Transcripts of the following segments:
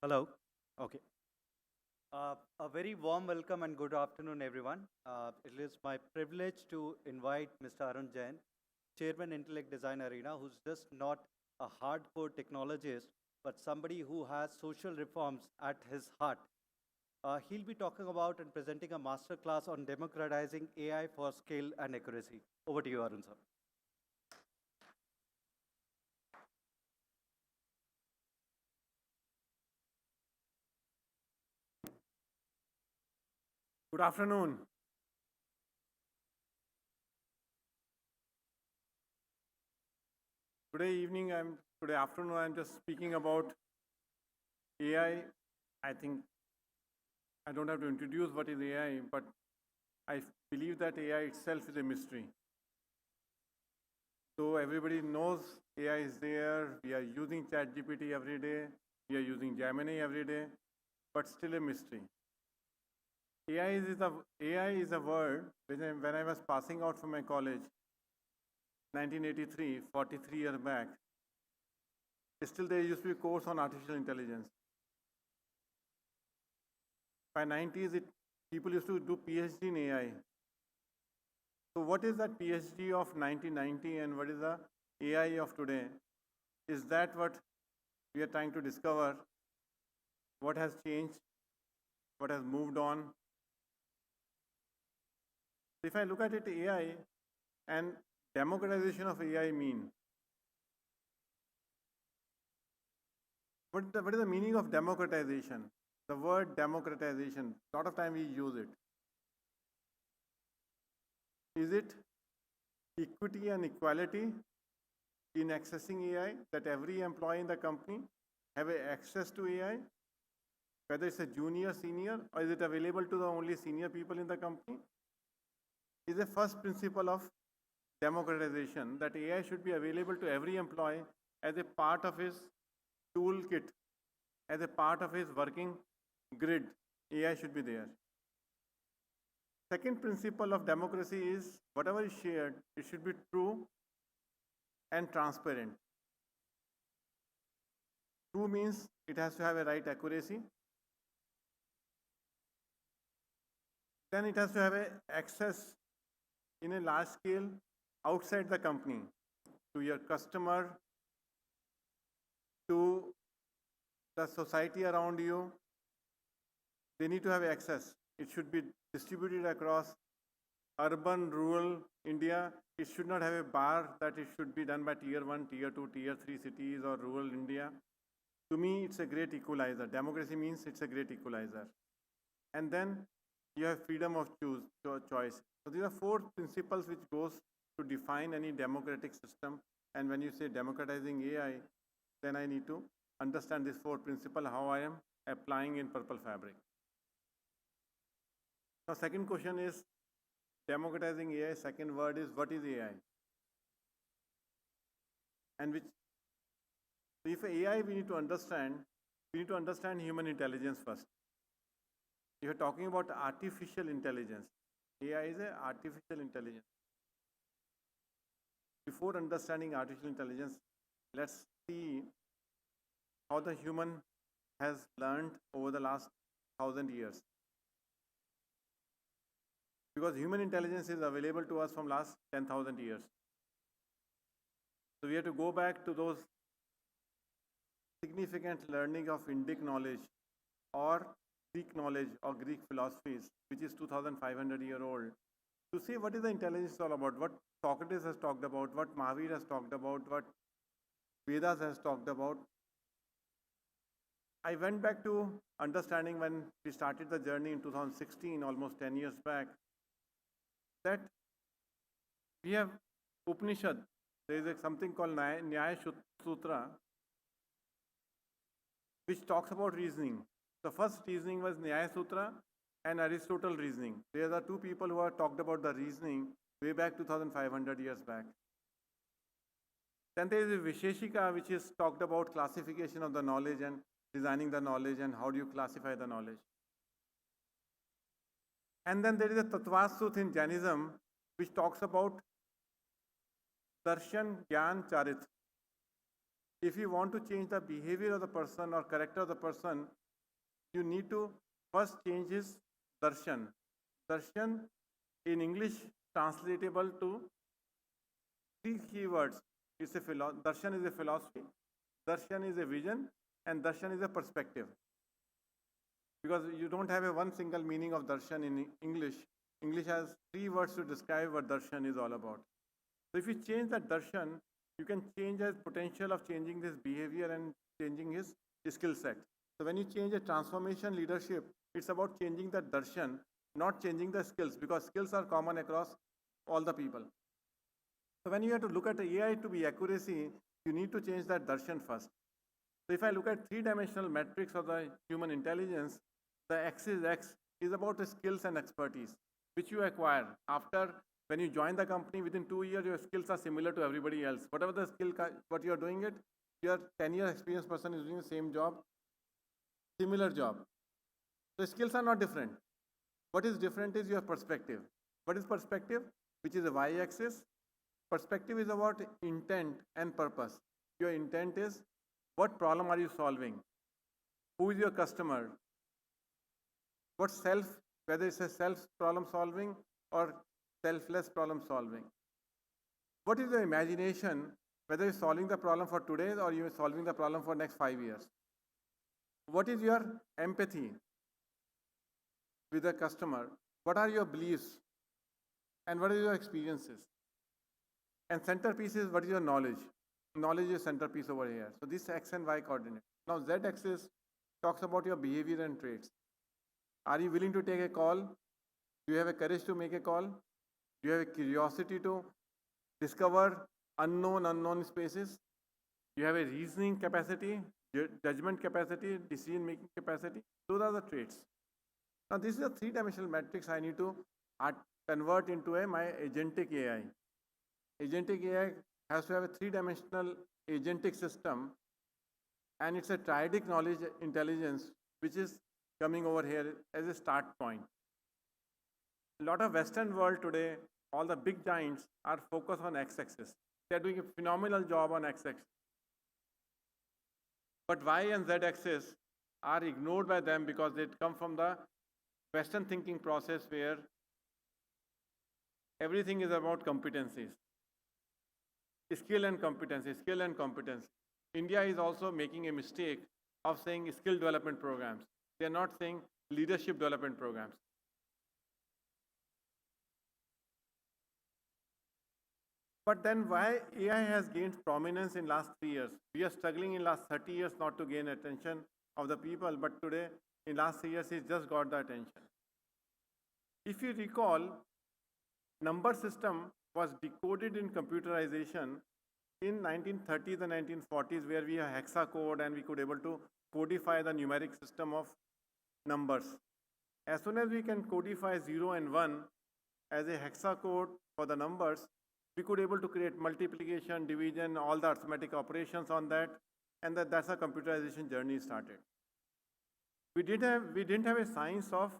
Hello. Okay. A very warm welcome and good afternoon, everyone. It is my privilege to invite Mr. Arun Jain, Chairman Intellect Design Arena, who's just not a hardcore technologist, but somebody who has social reforms at his heart. He'll be talking about and presenting a masterclass on democratizing AI for scale and accuracy. Over to you, Arun, sir. Good afternoon. Today afternoon I'm just speaking about AI. I think I don't have to introduce what is AI, but I believe that AI itself is a mystery. So everybody knows AI is there. We are using ChatGPT every day. We are using Gemini every day, but still a mystery. AI is a word when I was passing out from my college, 1983, 43 years back. Still, there used to be a course on artificial intelligence. By 90s, people used to do PhD in AI. So what is that PhD of 1990 and what is the AI of today? Is that what we are trying to discover? What has changed? What has moved on? If I look at it, AI and democratization of AI mean? What is the meaning of democratization? The word democratization, a lot of time we use it. Is it equity and equality in accessing AI, that every employee in the company have access to AI, whether it's a junior, senior, or is it available to the only senior people in the company? Is the first principle of democratization that AI should be available to every employee as a part of his toolkit, as a part of his working grid. AI should be there. Second principle of democracy is whatever is shared, it should be true and transparent. True means it has to have a right accuracy. Then it has to have a access in a large scale outside the company to your customer, to the society around you. They need to have access. It should be distributed across urban, rural India. It should not have a bar that it should be done by tier 1, tier 2, tier 3 cities or rural India. To me, it's a great equalizer. Democracy means it's a great equalizer. And then you have freedom of choice. So these are four principles which goes to define any democratic system. And when you say democratizing AI, then I need to understand these four principles, how I am applying in Purple Fabric. Now, second question is democratizing AI. Second word is what is AI? And which, if AI we need to understand human intelligence first. If you're talking about artificial intelligence, AI is an artificial intelligence. Before understanding artificial intelligence, let's see how the human has learned over the last 1,000 years. Because human intelligence is available to us from last 10,000 years. So we have to go back to those significant learning of Indic knowledge or Greek knowledge or Greek philosophies, which is 2,500-year-old, to see what is the intelligence all about, what Socrates has talked about, what Mahavir has talked about, what Vedas has talked about. I went back to understanding when we started the journey in 2016, almost 10 years back, that we have Upanishad. There is something called Nyaya Sutra, which talks about reasoning. The first reasoning was Nyaya Sutra and Aristotle reasoning. There are two people who have talked about the reasoning way back 2,500 years back. Then there is a Visheshika, which is talked about classification of the knowledge and designing the knowledge and how do you classify the knowledge. And then there is a Tattvasuth in Jainism, which talks about Darshan, Gyan, Charit. If you want to change the behavior of the person or character of the person, you need to first change his darshan. Darshan in English translatable to three keywords. Darshan is a philosophy, darshan is a vision, and darshan is a perspective. Because you don't have a one single meaning of darshan in English. English has three words to describe what darshan is all about. So if you change that darshan, you can change the potential of changing this behavior and changing his skill set. So when you change a transformation leadership, it's about changing the darshan, not changing the skills, because skills are common across all the people. So when you have to look at the AI to be accuracy, you need to change that darshan first. So if I look at three-dimensional metrics of the human intelligence, the axis X is about the skills and expertise, which you acquire after when you join the company. Within 2 years, your skills are similar to everybody else. Whatever the skill, what you are doing it, your 10-year experienced person is doing the same job, similar job. The skills are not different. What is different is your perspective. What is perspective? Which is the y-axis. Perspective is about intent and purpose. Your intent is what problem are you solving? Who is your customer? What self, whether it's a self problem solving or selfless problem solving. What is your imagination, whether you're solving the problem for today or you're solving the problem for next 5 years? What is your empathy with the customer? What are your beliefs? And what are your experiences? And centerpiece is what is your knowledge? Knowledge is centerpiece over here. So this X and Y coordinate. Now Z axis talks about your behavior and traits. Are you willing to take a call? Do you have a courage to make a call? Do you have a curiosity to discover unknown spaces? Do you have a reasoning capacity, judgment capacity, decision making capacity? Those are the traits. Now this is a three-dimensional matrix I need to convert into my agentic AI. Agentic AI has to have a three-dimensional agentic system, and it's a triadic knowledge intelligence which is coming over here as a start point. A lot of Western world today, all the big giants are focused on x-axis. They're doing a phenomenal job on x-axis. But y and z axis are ignored by them because they come from the Western thinking process where everything is about competencies. Skill and competency, skill and competence. India is also making a mistake of saying skill development programs. They are not saying leadership development programs. But then why AI has gained prominence in last 3 years? We are struggling in last 30 years not to gain attention of the people, but today in last 3 years it just got the attention. If you recall, number system was decoded in computerization in 1930s and 1940s, where we have hexacode and we could able to codify the numeric system of numbers. As soon as we can codify 0 and 1 as a hexacode for the numbers, we could able to create multiplication, division, all the arithmetic operations on that, and that's how computerization journey started. We didn't have a science of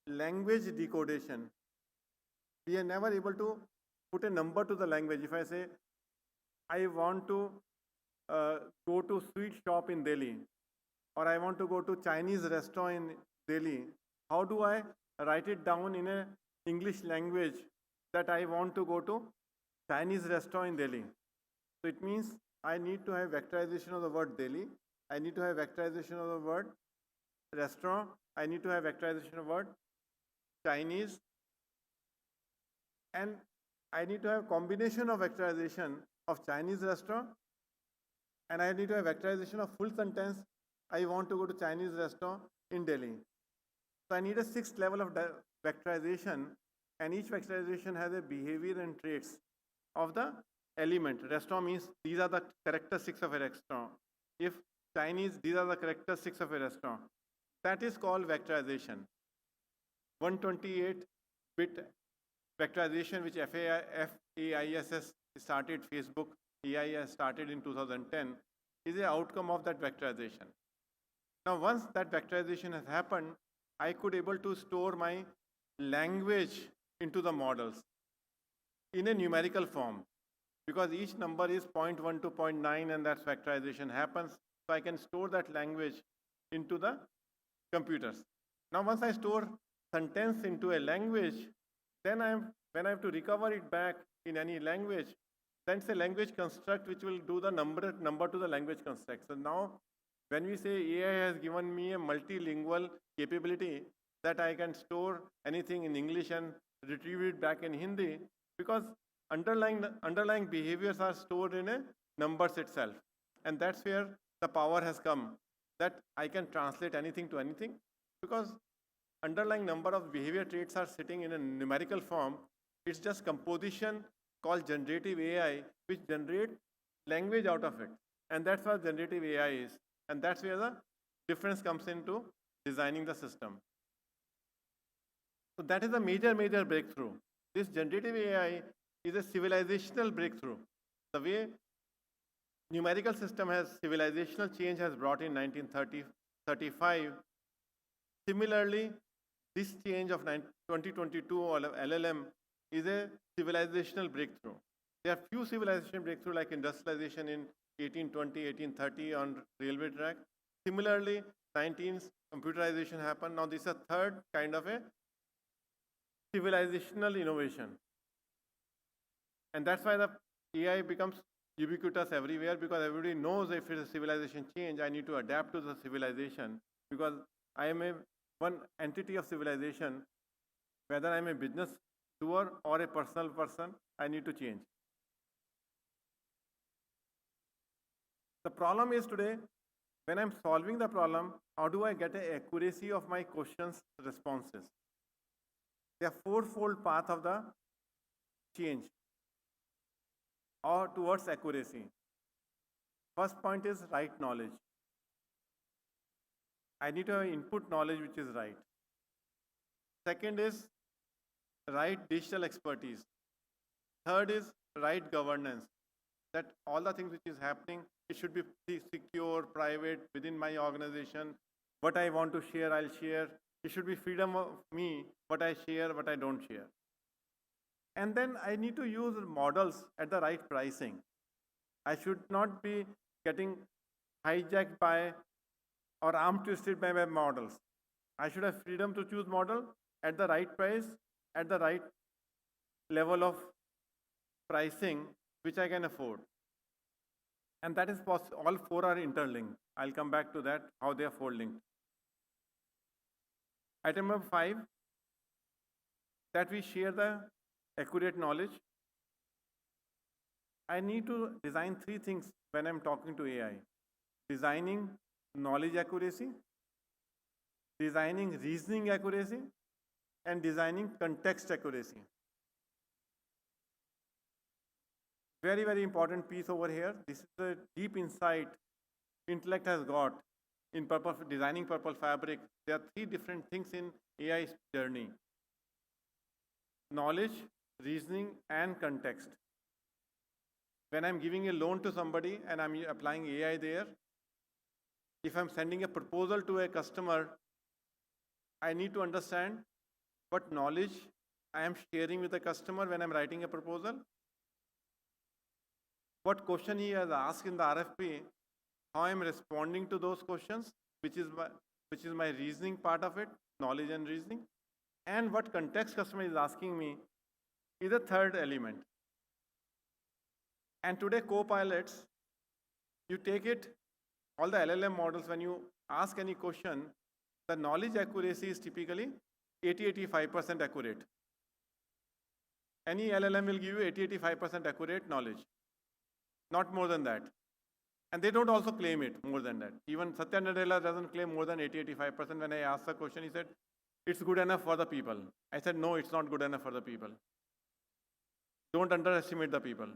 language decodation. We are never able to put a number to the language. If I say, I want to go to sweet shop in Delhi, or I want to go to Chinese restaurant in Delhi, how do I write it down in a English language that I want to go to Chinese restaurant in Delhi? So it means I need to have vectorization of the word Delhi. I need to have vectorization of the word restaurant. I need to have vectorization of the word Chinese. And I need to have combination of vectorization of Chinese restaurant, and I need to have vectorization of full sentence, I want to go to Chinese restaurant in Delhi. So I need a sixth level of vectorization, and each vectorization has a behavior and traits of the element. Restaurant means these are the characteristics of a restaurant. If Chinese, these are the characteristics of a restaurant. That is called vectorization. 128-bit vectorization, which FAISS started, Facebook AI has started in 2010, is the outcome of that vectorization. Now, once that vectorization has happened, I could able to store my language into the models in a numerical form. because each number is 0.1 to 0.9 and that factorization happens. So I can store that language into the computers. Now once I store sentence into a language, then when I have to recover it back in any language, then it's a language construct which will do the number to the language construct. So now when we say AI has given me a multilingual capability that I can store anything in English and retrieve it back in Hindi, because underlying behaviors are stored in a numbers itself. And that's where the power has come, that I can translate anything to anything, because underlying number of behavior traits are sitting in a numerical form. It's just composition called generative AI, which generate language out of it. And that's what generative AI is. And that's where the difference comes into designing the system. So that is a major breakthrough. This generative AI is a civilizational breakthrough. The way numerical system has civilizational change has brought in 1935. Similarly, this change of 2022 or LLM is a civilizational breakthrough. There are few civilization breakthrough like industrialization in 1820, 1830 on railway track. Similarly, 19th computerization happened. Now this is a third kind of a civilizational innovation. And that's why the AI becomes ubiquitous everywhere, because everybody knows if it's a civilization change, I need to adapt to the civilization, because I am one entity of civilization. Whether I'm a business doer or a personal person, I need to change. The problem is today, when I'm solving the problem, how do I get an accuracy of my questions, responses? There are fourfold path of the change or towards accuracy. First point is right knowledge. I need to have input knowledge which is right. Second is right digital expertise. Third is right governance. That all the things which is happening, it should be secure, private, within my organization. What I want to share, I'll share. It should be freedom of me, what I share, what I don't share. And then I need to use models at the right pricing. I should not be getting hijacked by or arm twisted by my models. I should have freedom to choose model at the right price, at the right level of pricing which I can afford. And that is possible. All four are interlinked. I'll come back to that, how they are four linked. Item number 5, that we share the accurate knowledge. I need to design 3 things when I'm talking to AI. Designing knowledge accuracy, designing reasoning accuracy, and designing context accuracy. Very important piece over here. This is the deep insight Intellect has got in designing Purple Fabric. There are 3 different things in AI's journey: knowledge, reasoning, and context. When I'm giving a loan to somebody and I'm applying AI there, if I'm sending a proposal to a customer, I need to understand what knowledge I am sharing with the customer when I'm writing a proposal, what question he has asked in the RFP, how I'm responding to those questions, which is my reasoning part of it, knowledge and reasoning, and what context customer is asking me is the third element. And today, co-pilots, you take it, all the LLM models, when you ask any question, the knowledge accuracy is typically 80-85% accurate. Any LLM will give you 80-85% accurate knowledge, not more than that. And they don't also claim it more than that. Even Satya Nadella doesn't claim more than 80-85%. When I asked the question, he said, it's good enough for the people. I said, no, it's not good enough for the people. Don't underestimate the people.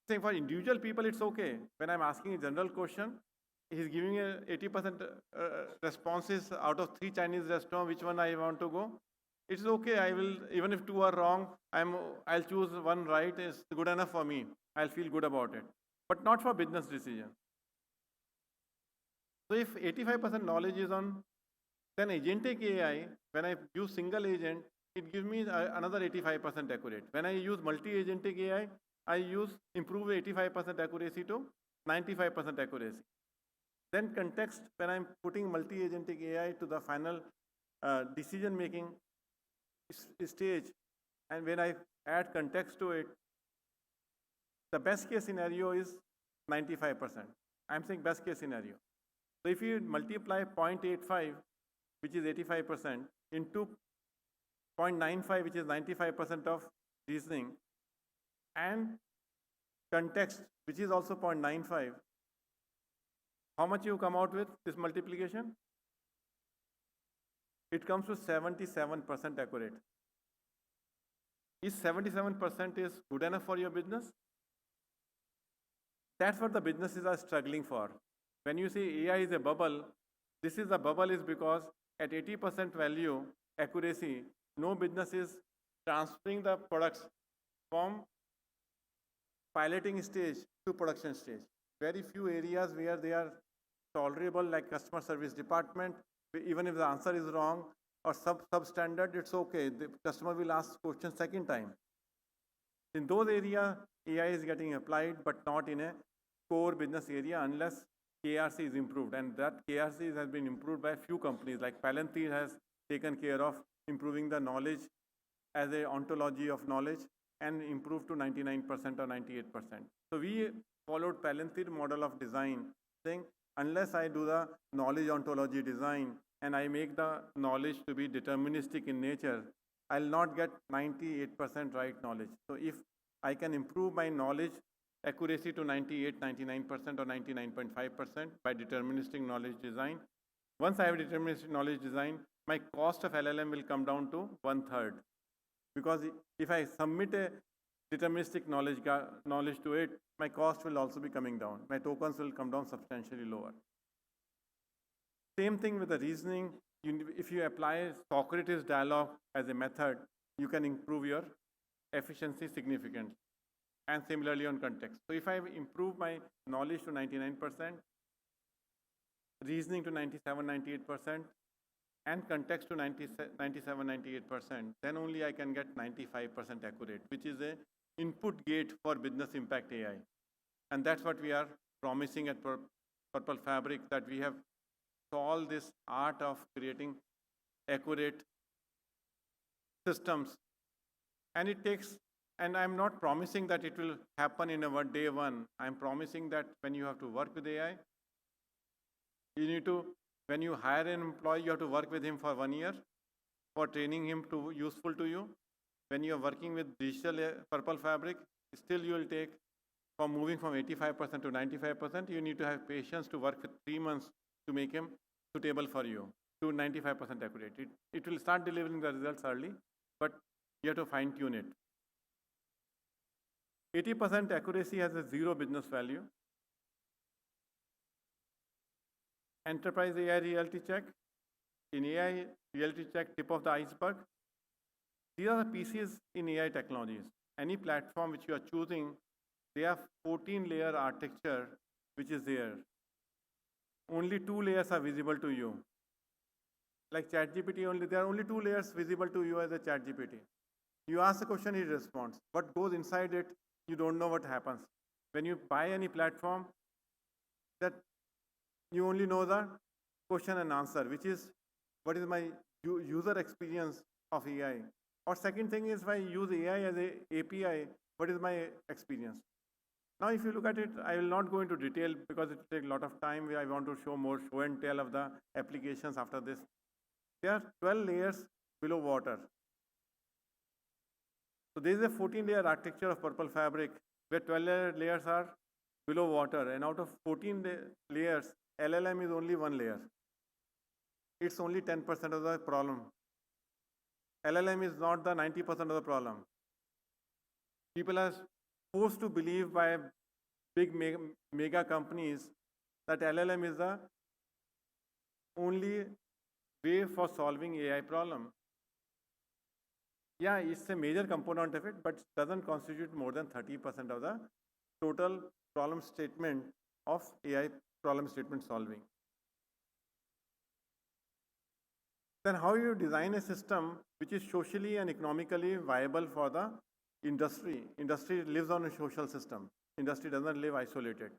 Saying for individual people, it's okay. When I'm asking a general question, he's giving a 80% responses out of 3 Chinese restaurants, which one I want to go. It's okay. I will, even if 2 are wrong, I'll choose one right. It's good enough for me. I'll feel good about it. But not for business decision. So if 85% knowledge is on, then agentic AI, when I use single agent, it gives me another 85% accurate. When I use multi-agentic AI, I use improve 85% accuracy to 95% accuracy. Then context, when I'm putting multi-agentic AI to the final decision-making stage, and when I add context to it, the best case scenario is 95%. I'm saying best case scenario. So if you multiply 0.85, which is 85%, into 0.95, which is 95% of reasoning, and context, which is also 0.95, how much you come out with this multiplication? It comes to 77% accurate. Is 77% is good enough for your business? That's what the businesses are struggling for. When you say AI is a bubble, this is a bubble is because at 80% value accuracy, no business is transferring the products from piloting stage to production stage. Very few areas where they are tolerable, like customer service department, even if the answer is wrong or substandard, it's okay. The customer will ask question second time. In those areas, AI is getting applied, but not in a core business area unless KRC is improved. And that KRC has been improved by a few companies, like Palantir has taken care of improving the knowledge as a ontology of knowledge and improved to 99% or 98%. So we followed Palantir model of design, saying unless I do the knowledge ontology design and I make the knowledge to be deterministic in nature, I'll not get 98% right knowledge. So if I can improve my knowledge accuracy to 98, 99% or 99.5% by deterministic knowledge design, once I have deterministic knowledge design, my cost of LLM will come down to 1/3. Because if I submit a deterministic knowledge to it, my cost will also be coming down. My tokens will come down substantially lower. Same thing with the reasoning. If you apply Socrates dialogue as a method, you can improve your efficiency significantly. And similarly on context. So if I improve my knowledge to 99%, reasoning to 97, 98%, and context to 97, 98%, then only I can get 95% accurate, which is a input gate for business impact AI. And that's what we are promising at Purple Fabric, that we have solved this art of creating accurate systems. And it takes, and I'm not promising that it will happen in a day one. I'm promising that when you have to work with AI, you need to, when you hire an employee, you have to work with him for 1 year for training him to useful to you. When you are working with digital Purple Fabric, still you will take, from moving from 85% to 95%, you need to have patience to work for 3 months to make him suitable for you, to 95% accurate. It will start delivering the results early, but you have to fine tune it. 80% accuracy has a zero business value. Enterprise AI reality check. In AI reality check, tip of the iceberg. These are the pieces in AI technologies. Any platform which you are choosing, they have 14-layer architecture which is there. Only 2 layers are visible to you. Like ChatGPT, there are only 2 layers visible to you as a ChatGPT. You ask a question, it responds. What goes inside it, you don't know what happens. When you buy any platform, that you only know the question and answer, which is what is my user experience of AI. Or second thing is, if I use AI as an API, what is my experience? Now, if you look at it, I will not go into detail because it will take a lot of time. I want to show more show and tell of the applications after this. There are 12 layers below water. So there is a 14-layer architecture of Purple Fabric where 12 layers are below water, and out of 14 layers, LLM is only 1 layer. It's only 10% of the problem. LLM is not the 90% of the problem. People are forced to believe by big mega companies that LLM is the only way for solving AI problem. Yeah, it's a major component of it, but doesn't constitute more than 30% of the total problem statement of AI problem statement solving. Then how you design a system which is socially and economically viable for the industry? Industry lives on a social system. Industry doesn't live isolated.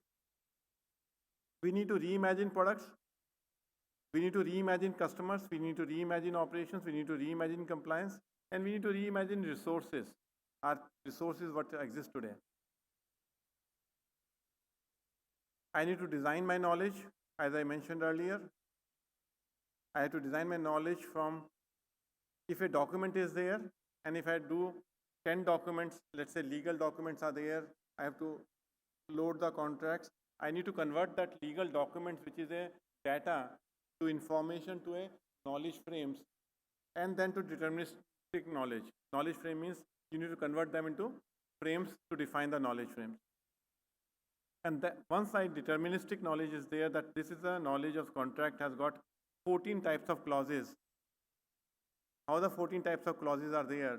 We need to reimagine products. We need to reimagine customers. We need to reimagine operations. We need to reimagine compliance. And we need to reimagine resources. Our resources what exist today. I need to design my knowledge, as I mentioned earlier. I have to design my knowledge from if a document is there, and if I do 10 documents, let's say legal documents are there, I have to load the contracts. I need to convert that legal documents, which is a data, to information to a knowledge frames, and then to deterministic knowledge. Knowledge frame means you need to convert them into frames to define the knowledge frames. And that once deterministic knowledge is there, that this is a knowledge of contract has got 14 types of clauses. How the 14 types of clauses are there?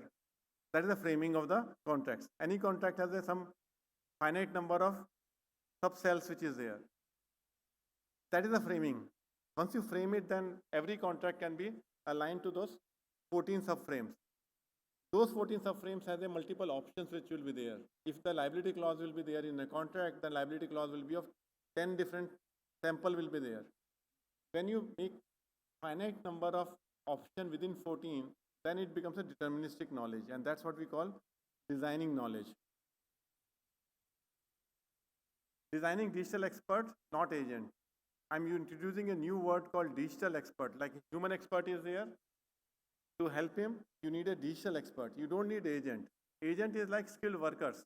That is the framing of the contracts. Any contract has some finite number of subcells which is there. That is the framing. Once you frame it, then every contract can be aligned to those 14 subframes. Those 14 subframes has a multiple options which will be there. If the liability clause will be there in a contract, the liability clause will be of 10 different sample will be there. When you make finite number of option within 14, then it becomes a deterministic knowledge, and that's what we call designing knowledge. Designing digital expert, not agent. I'm introducing a new word called digital expert. Like human expert is there. To help him, you need a digital expert. You don't need agent. Agent is like skilled workers.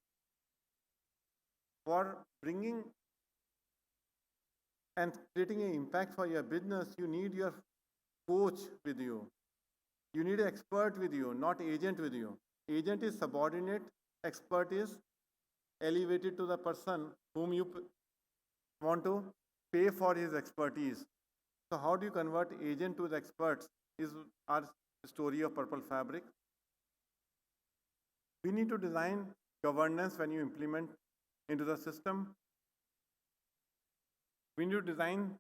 For bringing and creating an impact for your business, you need your coach with you. You need an expert with you, not agent with you. Agent is subordinate, expert is elevated to the person whom you want to pay for his expertise. So how do you convert agent to the experts is our story of Purple Fabric. We need to design governance when you implement into the system. We need to design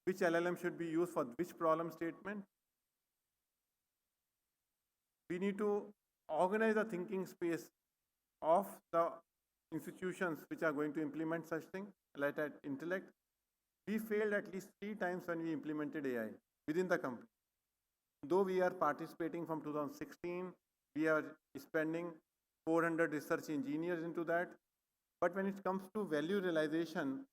which LLM should be used for which problem statement. We need to organize the thinking space of the institutions which are going to implement such thing, like at Intellect. We failed at least 3 times when we implemented AI within the company. Though we are participating from 2016, we are spending 400 research engineers into that. But when it comes to value realization,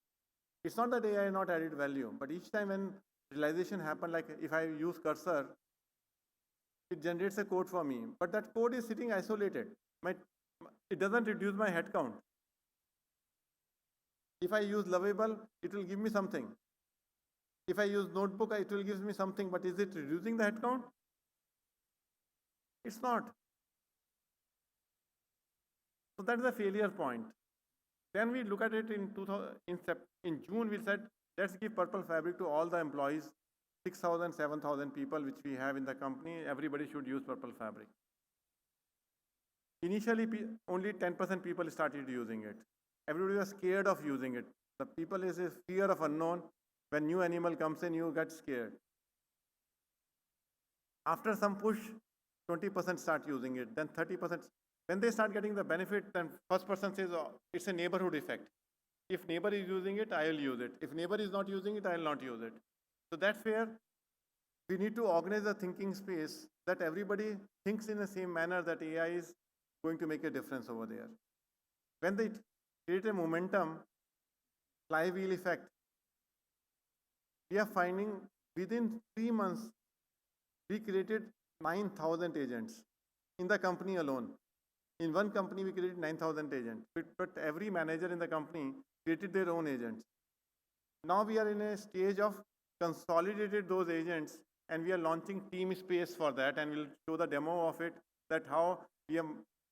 it's not that AI not added value, but each time when realization happen, like if I use cursor, it generates a code for me, but that code is sitting isolated. It doesn't reduce my headcount. If I use Lovable, it will give me something. If I use Notebook, it will give me something, but is it reducing the headcount? It's not. So that's the failure point. Then we look at it in June, we said, let's give Purple Fabric to all the employees, 6,000, 7,000 people which we have in the company. Everybody should use Purple Fabric. Initially, only 10% people started using it. Everybody was scared of using it. The people is a fear of unknown. When new animal comes in, you get scared. After some push, 20% start using it, then 30%. When they start getting the benefit, then first person says, oh, it's a neighborhood effect. If neighbor is using it, I will use it. If neighbor is not using it, I will not use it. So that's where we need to organize a thinking space that everybody thinks in the same manner that AI is going to make a difference over there. When they create a momentum, flywheel effect, we are finding within 3 months, we created 9,000 agents in the company alone. In one company, we created 9,000 agents, but every manager in the company created their own agents. Now we are in a stage of consolidated those agents, and we are launching team space for that, and we'll show the demo of it, that how we have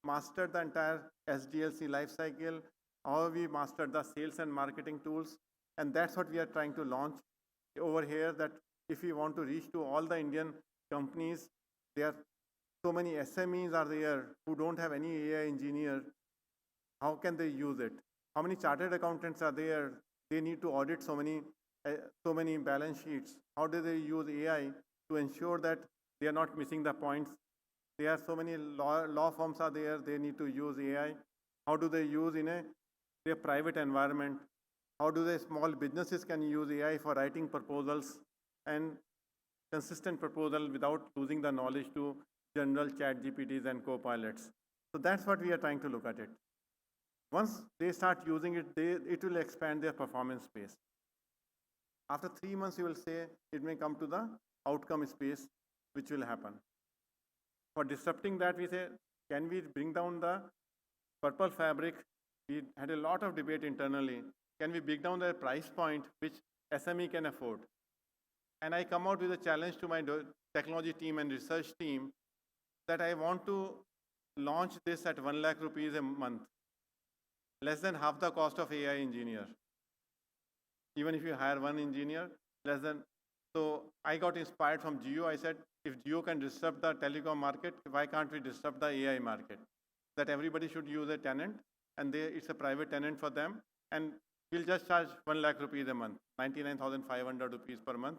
mastered the entire SDLC lifecycle, how we mastered the sales and marketing tools, and that's what we are trying to launch over here, that if we want to reach to all the Indian companies, there are so many SMEs are there who don't have any AI engineer. How can they use it? How many chartered accountants are there? They need to audit so many balance sheets. How do they use AI to ensure that they are not missing the points. There are so many law firms are there, they need to use AI. How do they use in their private environment? How do they small businesses can use AI for writing proposals and consistent proposal without losing the knowledge to general chat GPTs and co-pilots. So that's what we are trying to look at it. Once they start using it, it will expand their performance space. After 3 months, you will say it may come to the outcome space, which will happen. For disrupting that, we say, can we bring down the purple fabric? We had a lot of debate internally. Can we bring down the price point which SME can afford? And I come out with a challenge to my technology team and research team that I want to launch this at 1 lakh rupees a month, less than half the cost of AI engineer. Even if you hire one engineer, less than. So I got inspired from Jio. I said, if Jio can disrupt the telecom market, why can't we disrupt the AI market? That everybody should use a tenant, and it's a private tenant for them, and we'll just charge 1 lakh rupees a month, 99,500 rupees per month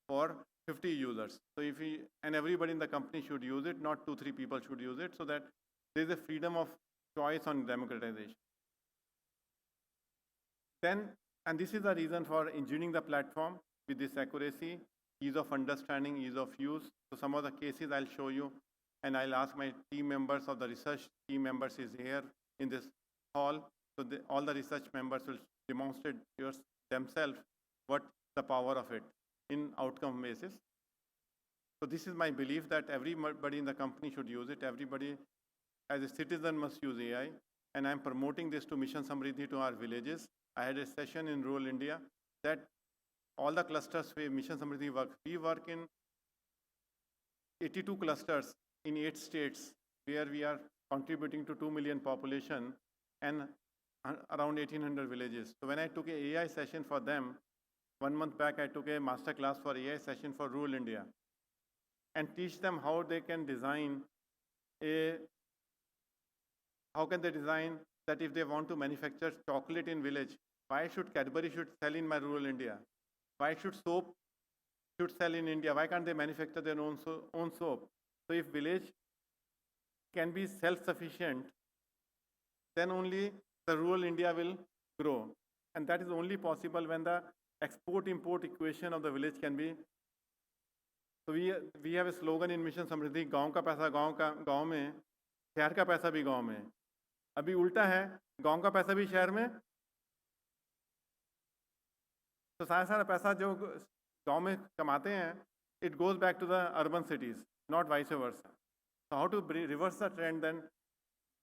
for 50 users. So if we, and everybody in the company should use it, not 2-3 people should use it, so that there's a freedom of choice on democratization. Then, and this is the reason for engineering the platform with this accuracy, ease of understanding, ease of use. So some of the cases I'll show you, and I'll ask my team members of the research team members is here in this hall. So all the research members will demonstrate themselves what the power of it in outcome basis. So this is my belief that everybody in the company should use it. Everybody as a citizen must use AI. And I'm promoting this to Mission Samriddhi to our villages. I had a session in rural India that all the clusters where Mission Samriddhi work, we work in 82 clusters in 8 states where we are contributing to 2 million population and around 1800 villages. So when I took an AI session for them, 1 month back I took a masterclass for AI session for rural India and teach them how they can design that if they want to manufacture chocolate in village, why should Cadbury sell in my rural India? Why should soap sell in India? Why can't they manufacture their own soap? So if village can be self-sufficient, then only the rural India will grow. And that is only possible when the export-import equation of the village can be. So we have a slogan in Mission Samriddhi, गांव का पैसा गांव में, शहर का पैसा भी गांव में. अभी उल्टा है, गांव का पैसा भी शहर में. तो सारा पैसा जो गांव में कमाते हैं, it goes back to the urban cities, not vice versa. So how to reverse the trend then?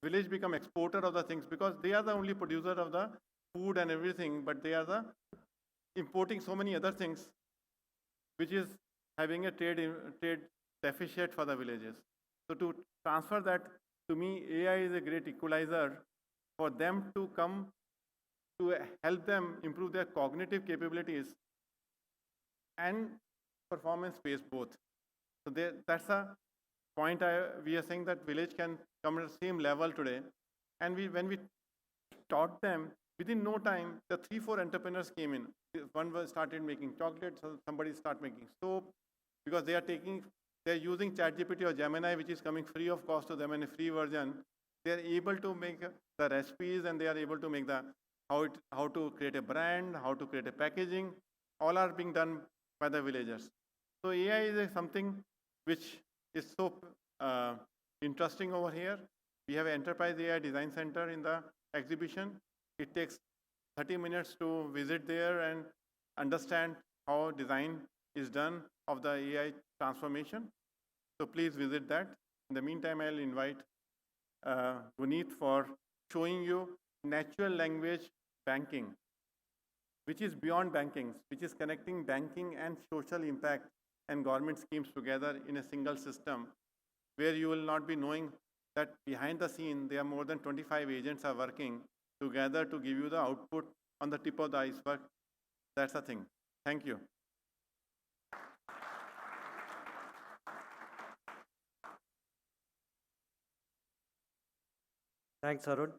Village become exporter of the things because they are the only producer of the food and everything, but they are the importing so many other things, which is having a trade deficit for the villages. So to transfer that, to me, AI is a great equalizer for them to come to help them improve their cognitive capabilities and performance space both. So that's a point we are saying that village can come at the same level today. And when we taught them, within no time, the 3-4 entrepreneurs came in. One started making chocolate, so somebody started making soap, because they are using ChatGPT or Gemini, which is coming free of cost to them in a free version. They are able to make the recipes, and they are able to make how to create a brand, how to create a packaging. All are being done by the villagers. So AI is something which is so interesting over here. We have an Enterprise AI Design Center in the exhibition. It takes 30 minutes to visit there and understand how design is done of the AI transformation. So please visit that. In the meantime, I'll invite Guneet for showing you natural language banking, which is beyond banking, which is connecting banking and social impact and government schemes together in a single system, where you will not be knowing that behind the scene, there are more than 25 agents are working together to give you the output on the tip of the iceberg. That's the thing. Thank you. Thanks, Arun.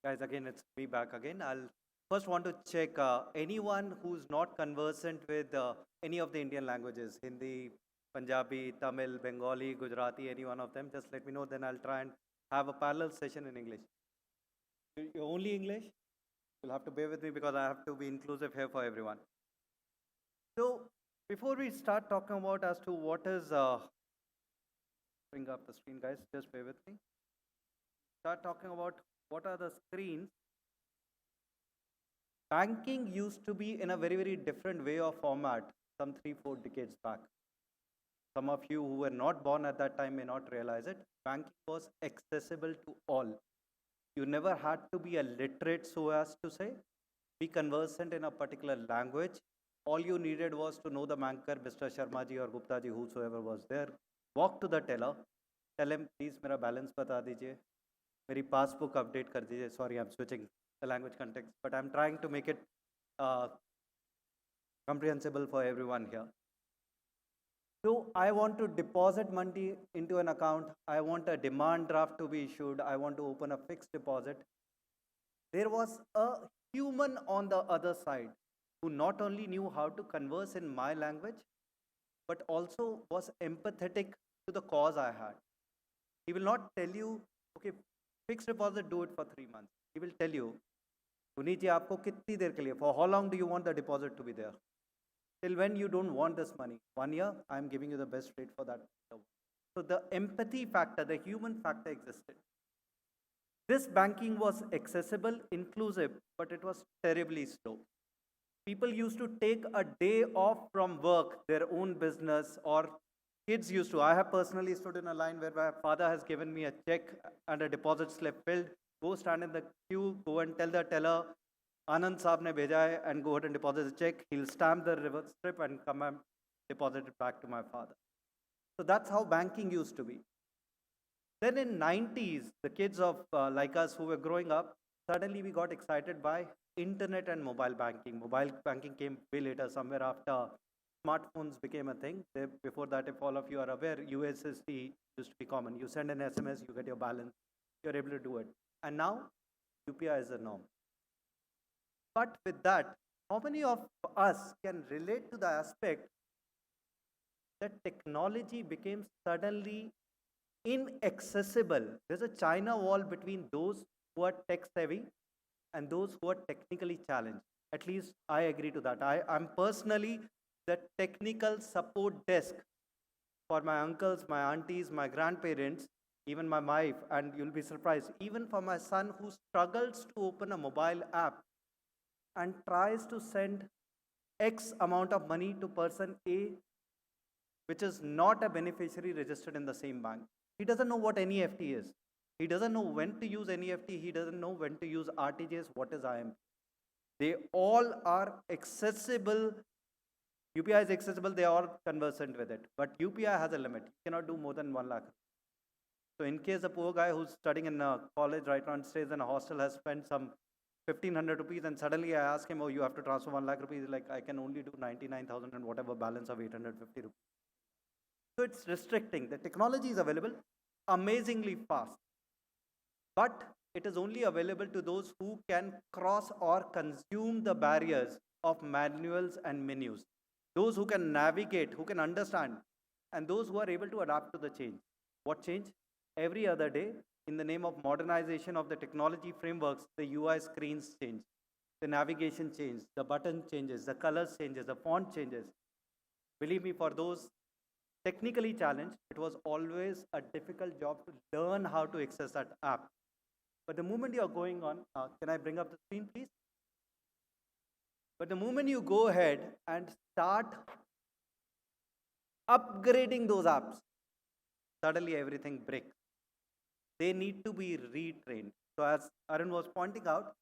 Guys, again, it's me back again. I'll first want to check anyone who's not conversant with any of the Indian languages, Hindi, Punjabi, Tamil, Bengali, Gujarati, any one of them, just let me know. Then I'll try and have a parallel session in English. Only English? You'll have to bear with me because I have to be inclusive here for everyone. So before we start talking about as to what is, bring up the screen, guys. Just bear with me. Start talking about what are the screens. Banking used to be in a very, very different way of format some 3, 4 decades back. Some of you who were not born at that time may not realize it. Banking was accessible to all. You never had to be a literate, so as to say, be conversant in a particular language. All you needed was to know the banker, Mr. Sharma ji or Gupta ji, whosoever was there. Walk to the teller, tell him, please, मेरा balance बता दीजिए, मेरी passbook update कर दीजिए. Sorry, I'm switching the language context, but I'm trying to make it uh, comprehensible for everyone here. So I want to deposit money into an account. I want a demand draft to be issued. I want to open a fixed deposit. There was a human on the other side who not only knew how to converse in my language, but also was empathetic to the cause I had. He will not tell you, okay, fixed deposit, do it for 3 months. He will tell you, Puneet ji, aapko kitni der ke liye? For how long do you want the deposit to be there? Till when you don't want this money? 1 year, I'm giving you the best rate for that. So the empathy factor, the human factor existed. This banking was accessible, inclusive, but it was terribly slow. People used to take a day off from work, their own business, or kids used to. I have personally stood in a line where my father has given me a check and a deposit slip filled. Go stand in the queue, go and tell the teller, Anand Saab ne bheja hai, and go ahead and deposit the check. He'll stamp the reverse strip and come and deposit it back to my father. So that's how banking used to be. Then in 90s, the kids of like us who were growing up, suddenly we got excited by internet and mobile banking. Mobile banking came way later, somewhere after smartphones became a thing. Before that, if all of you are aware, USSD used to be common. You send an SMS, you get your balance, you're able to do it. And now, UPI is the norm. But with that, how many of us can relate to the aspect that technology became suddenly inaccessible? There's a China wall between those who are tech savvy and those who are technically challenged. At least I agree to that. I'm personally the technical support desk for my uncles, my aunties, my grandparents, even my wife, and you'll be surprised, even for my son who struggles to open a mobile app and tries to send X amount of money to person A, which is not a beneficiary registered in the same bank. He doesn't know what NEFT is. He doesn't know when to use NEFT. He doesn't know when to use RTGS. What is IMP? They all are accessible. UPI is accessible. They are conversant with it. But UPI has a limit. You cannot do more than 1 lakh. So in case a poor guy who's studying in college right now and stays in a hostel has spent some 1,500 rupees, and suddenly I ask him, oh, you have to transfer 1 lakh rupees. Like, I can only do 99,000 and whatever balance of 850 rupees. So it's restricting. The technology is available amazingly fast, but it is only available to those who can cross or consume the barriers of manuals and menus. Those who can navigate, who can understand, and those who are able to adapt to the change. What change? Every other day, in the name of modernization of the technology frameworks, the UI screens change, the navigation changes, the button changes, the colors changes, the font changes. Believe me, for those technically challenged, it was always a difficult job to learn how to access that app. But the moment you're going on, can I bring up the screen, please? But the moment you go ahead and start upgrading those apps, suddenly everything breaks. They need to be retrained. So as Arun was pointing out,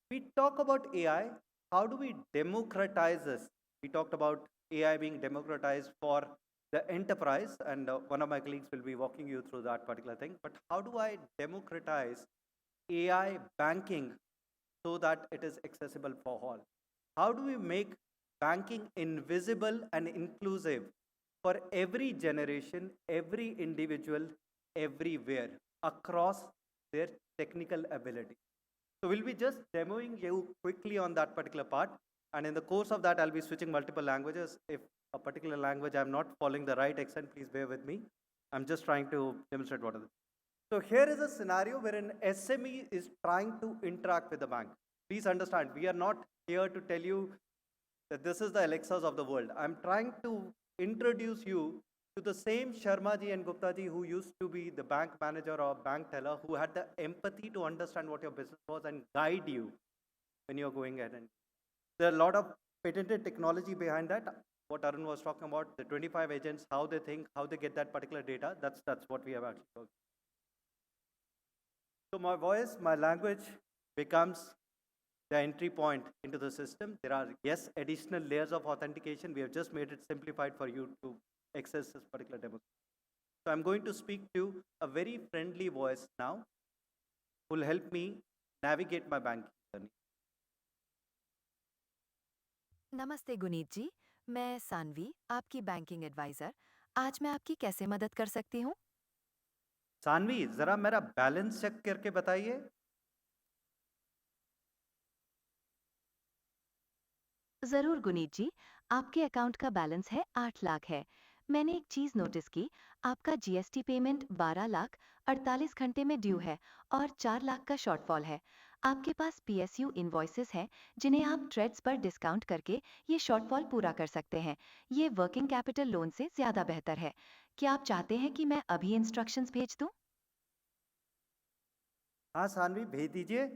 we talk about AI. How do we democratize this? We talked about AI being democratized for the enterprise, and one of my colleagues will be walking you through that particular thing. But how do I democratize AI banking so that it is accessible for all? How do we make banking invisible and inclusive for every generation, every individual, everywhere, across their technical ability? So we'll be just demoing you quickly on that particular part. And in the course of that, I'll be switching multiple languages. If a particular language I'm not following the right accent, please bear with me. I'm just trying to demonstrate what is it. So here is a scenario where an SME is trying to interact with the bank. Please understand, we are not here to tell you that this is the Alexas of the world. I'm trying to introduce you to the same Sharma ji and Gupta ji who used to be the bank manager or bank teller, who had the empathy to understand what your business was and guide you when you're going ahead. And there are a lot of patented technology behind that. What Arun was talking about, the 25 agents, how they think, how they get that particular data, that's what we have actually worked. So my voice, my language becomes the entry point into the system. There are, yes, additional layers of authentication. We have just made it simplified for you to access this particular demo. So I'm going to speak to a very friendly voice now who will help me navigate my banking journey. नमस्ते गुनीत जी, मैं सानवी, आपकी banking adviser. आज मैं आपकी कैसे मदद कर सकती हूँ? सानवी, जरा मेरा बैलेंस चेक करके बताइए। ज़रूर गुनीत जी, आपके अकाउंट का बैलेंस है 8 लाख है। मैंने एक चीज़ नोटिस की, आपका जीएसटी पेमेंट 12 लाख 48 घंटे में ड्यू है और 4 लाख का शॉर्टफॉल है। आपके पास पीएसयू इनवॉइसेस हैं जिन्हें आप ट्रेड्स पर डिस्काउंट करके ये शॉर्टफॉल पूरा कर सकते हैं। ये वर्किंग कैपिटल लोन से ज़्यादा बेहतर है। क्या आप चाहते हैं कि मैं अभी इंस्ट्रक्शंस भेज दूँ? हाँ सानवी, भेज दीजिए।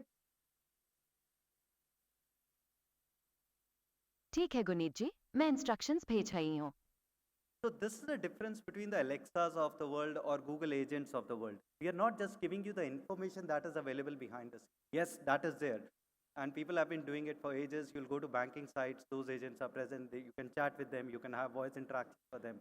ठीक है गुनीत जी, मैं इंस्ट्रक्शंस भेज रही हूँ। So this is the difference between the Alexas of the world or Google agents of the world. We are not just giving you the information that is available behind us. Yes, that is there. And people have been doing it for ages. You'll go to banking sites, those agents are present. You can chat with them, you can have voice interaction for them.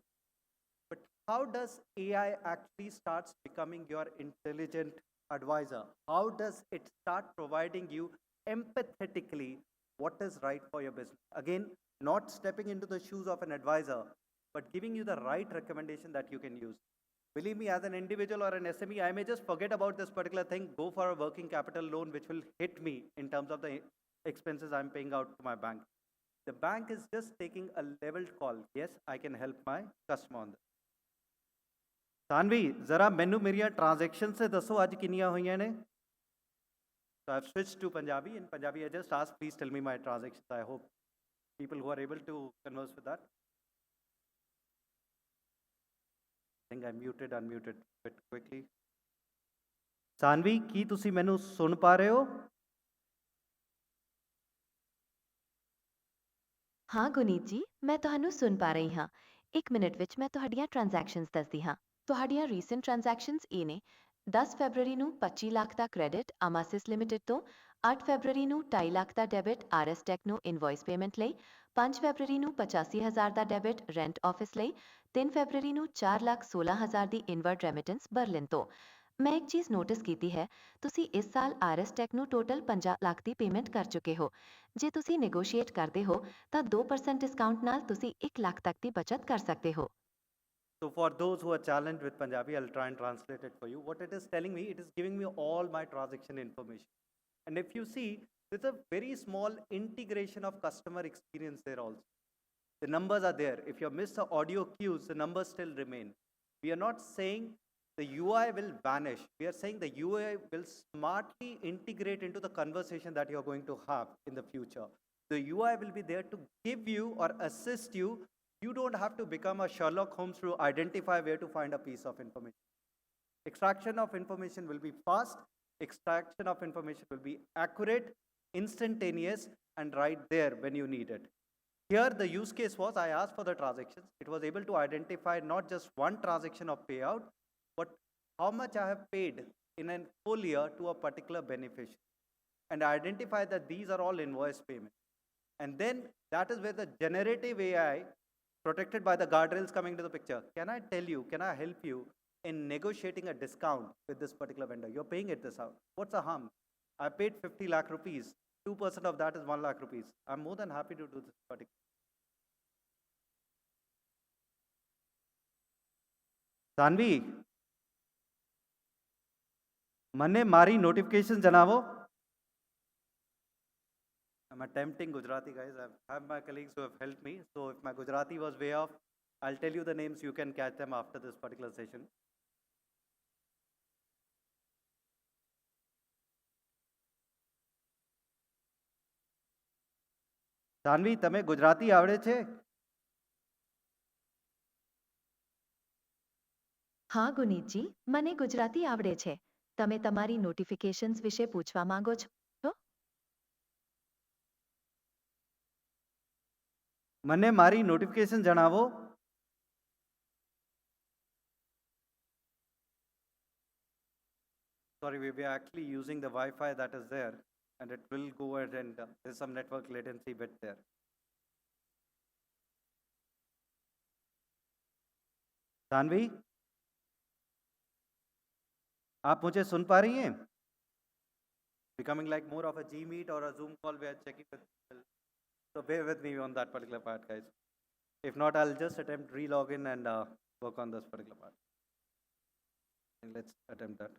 But how does AI actually starts becoming your intelligent advisor? How does it start providing you empathetically what is right for your business? Again, not stepping into the shoes of an advisor, but giving you the right recommendation that you can use. Believe me, as an individual or an SME, I may just forget about this particular thing, go for a working capital loan, which will hit me in terms of the expenses I'm paying out to my bank. The bank is just taking a leveled call. Yes, I can help my customer on this. Saanvi, जरा मैनू मेरिया transaction से दसो अज किनिया हुई ने। So I've switched to Punjabi. In Punjabi, I just asked, please tell me my transactions. I hope people who are able to converse with that. I think I muted, unmuted a bit quickly. Saanvi, की तुसी मैनू सुन पा रहे हो? हाँ ਗੁਨੀਤ ਜੀ, ਮੈਂ ਤੁਹਾਨੂੰ ਸੁਣ ਪਾ ਰਹੀ ਹਾਂ। 1 ਮਿੰਟ ਵਿੱਚ ਮੈਂ ਤੁਹਾਡੀਆਂ ਟ੍ਰਾਂਜੈਕਸ਼ਨਸ ਦੱਸਦੀ ਹਾਂ। ਤੁਹਾਡੀਆਂ ਰੀਸੈਂਟ ਟ੍ਰਾਂਜੈਕਸ਼ਨਸ ਇਹ ਨੇ। 10 ਫੈਬਰਰੀ ਨੂੰ 25 ਲੱਖ ਦਾ ਕ੍ਰੈਡਿਟ ਅਮਾਸਿਸ ਲਿਮਿਟਿਡ ਤੋਂ, 8 ਫੈਬਰਰੀ ਨੂੰ 2.5 ਲੱਖ ਦਾ ਡੈਬਿਟ ਆਰਐਸ ਟੈਕ ਨੂੰ ਇਨਵੌਇਸ ਪੇਮੈਂਟ ਲਈ, 5 ਫੈਬਰਰੀ ਨੂੰ 85,000 ਦਾ ਡੈਬਿਟ ਰੈਂਟ ਆਫਿਸ ਲਈ, 3 ਫੈਬਰਰੀ ਨੂੰ 4,16,000 ਦੀ ਇਨਵਰਡ ਰੈਮਿਟੈਂਸ ਬਰਲਿਨ ਤੋਂ। ਮੈਂ ਇੱਕ ਚੀਜ਼ ਨੋਟਿਸ ਕੀਤੀ ਹੈ, ਤੁਸੀਂ ਇਸ ਸਾਲ ਆਰਐਸ ਟੈਕ ਨੂੰ ਟੋਟਲ 50 ਲੱਖ ਦੀ ਪੇਮੈਂਟ ਕਰ ਚੁੱਕੇ ਹੋ। ਜੇ ਤੁਸੀਂ ਨੈਗੋਸ਼ੀਏਟ ਕਰਦੇ ਹੋ ਤਾਂ 2% ਡਿਸਕਾਊਂਟ ਨਾਲ ਤੁਸੀਂ 1 ਲੱਖ ਤੱਕ ਦੀ ਬਚਤ ਕਰ ਸਕਦੇ ਹੋ। So for those who are challenged with Punjabi, I'll try and translate it for you. What it is telling me, it is giving me all my transaction information. And if you see, there's a very small integration of customer experience there also. The numbers are there. If you miss the audio cues, the numbers still remain. We are not saying the UI will vanish. We are saying the UI will smartly integrate into the conversation that you're going to have in the future. The UI will be there to give you or assist you. You don't have to become a Sherlock Holmes to identify where to find a piece of information. Extraction of information will be fast. Extraction of information will be accurate, instantaneous, and right there when you need it. Here, the use case was I asked for the transactions. It was able to identify not just one transaction of payout, but how much I have paid in a full year to a particular beneficiary, and identify that these are all invoice payments. And then that is where the generative AI, protected by the guardrails, coming to the picture. Can I tell you, can I help you in negotiating a discount with this particular vendor? You're paying it this out. What's the harm? I paid 50 lakh rupees. 2% of that is 1 lakh rupees. I'm more than happy to do this particular. Sanvi, મને મારી notification જણાવો. I'm attempting Gujarati, guys. I have my colleagues who have helped me. So if my Gujarati was way off, I'll tell you the names. You can catch them after this particular session. Sanvi તમે ગુજરાતી આવડે છે? હા ગુનીતજી, મને ગુજરાતી આવડે છે. તમે તમારી notifications વિશે પૂછવા માંગો છો? મને મારી નોટિફિકેશન જણાવો. Sorry, we were actually using the Wi-Fi that is there, and it will go ahead and there's some network latency bit there. Saanvi, आप मुझे सुन पा रही हैं? Becoming like more of a G Meet or a Zoom call, we are checking with people. So bear with me on that particular part, guys. If not, I'll just attempt re-log in and work on this particular part. And let's attempt that.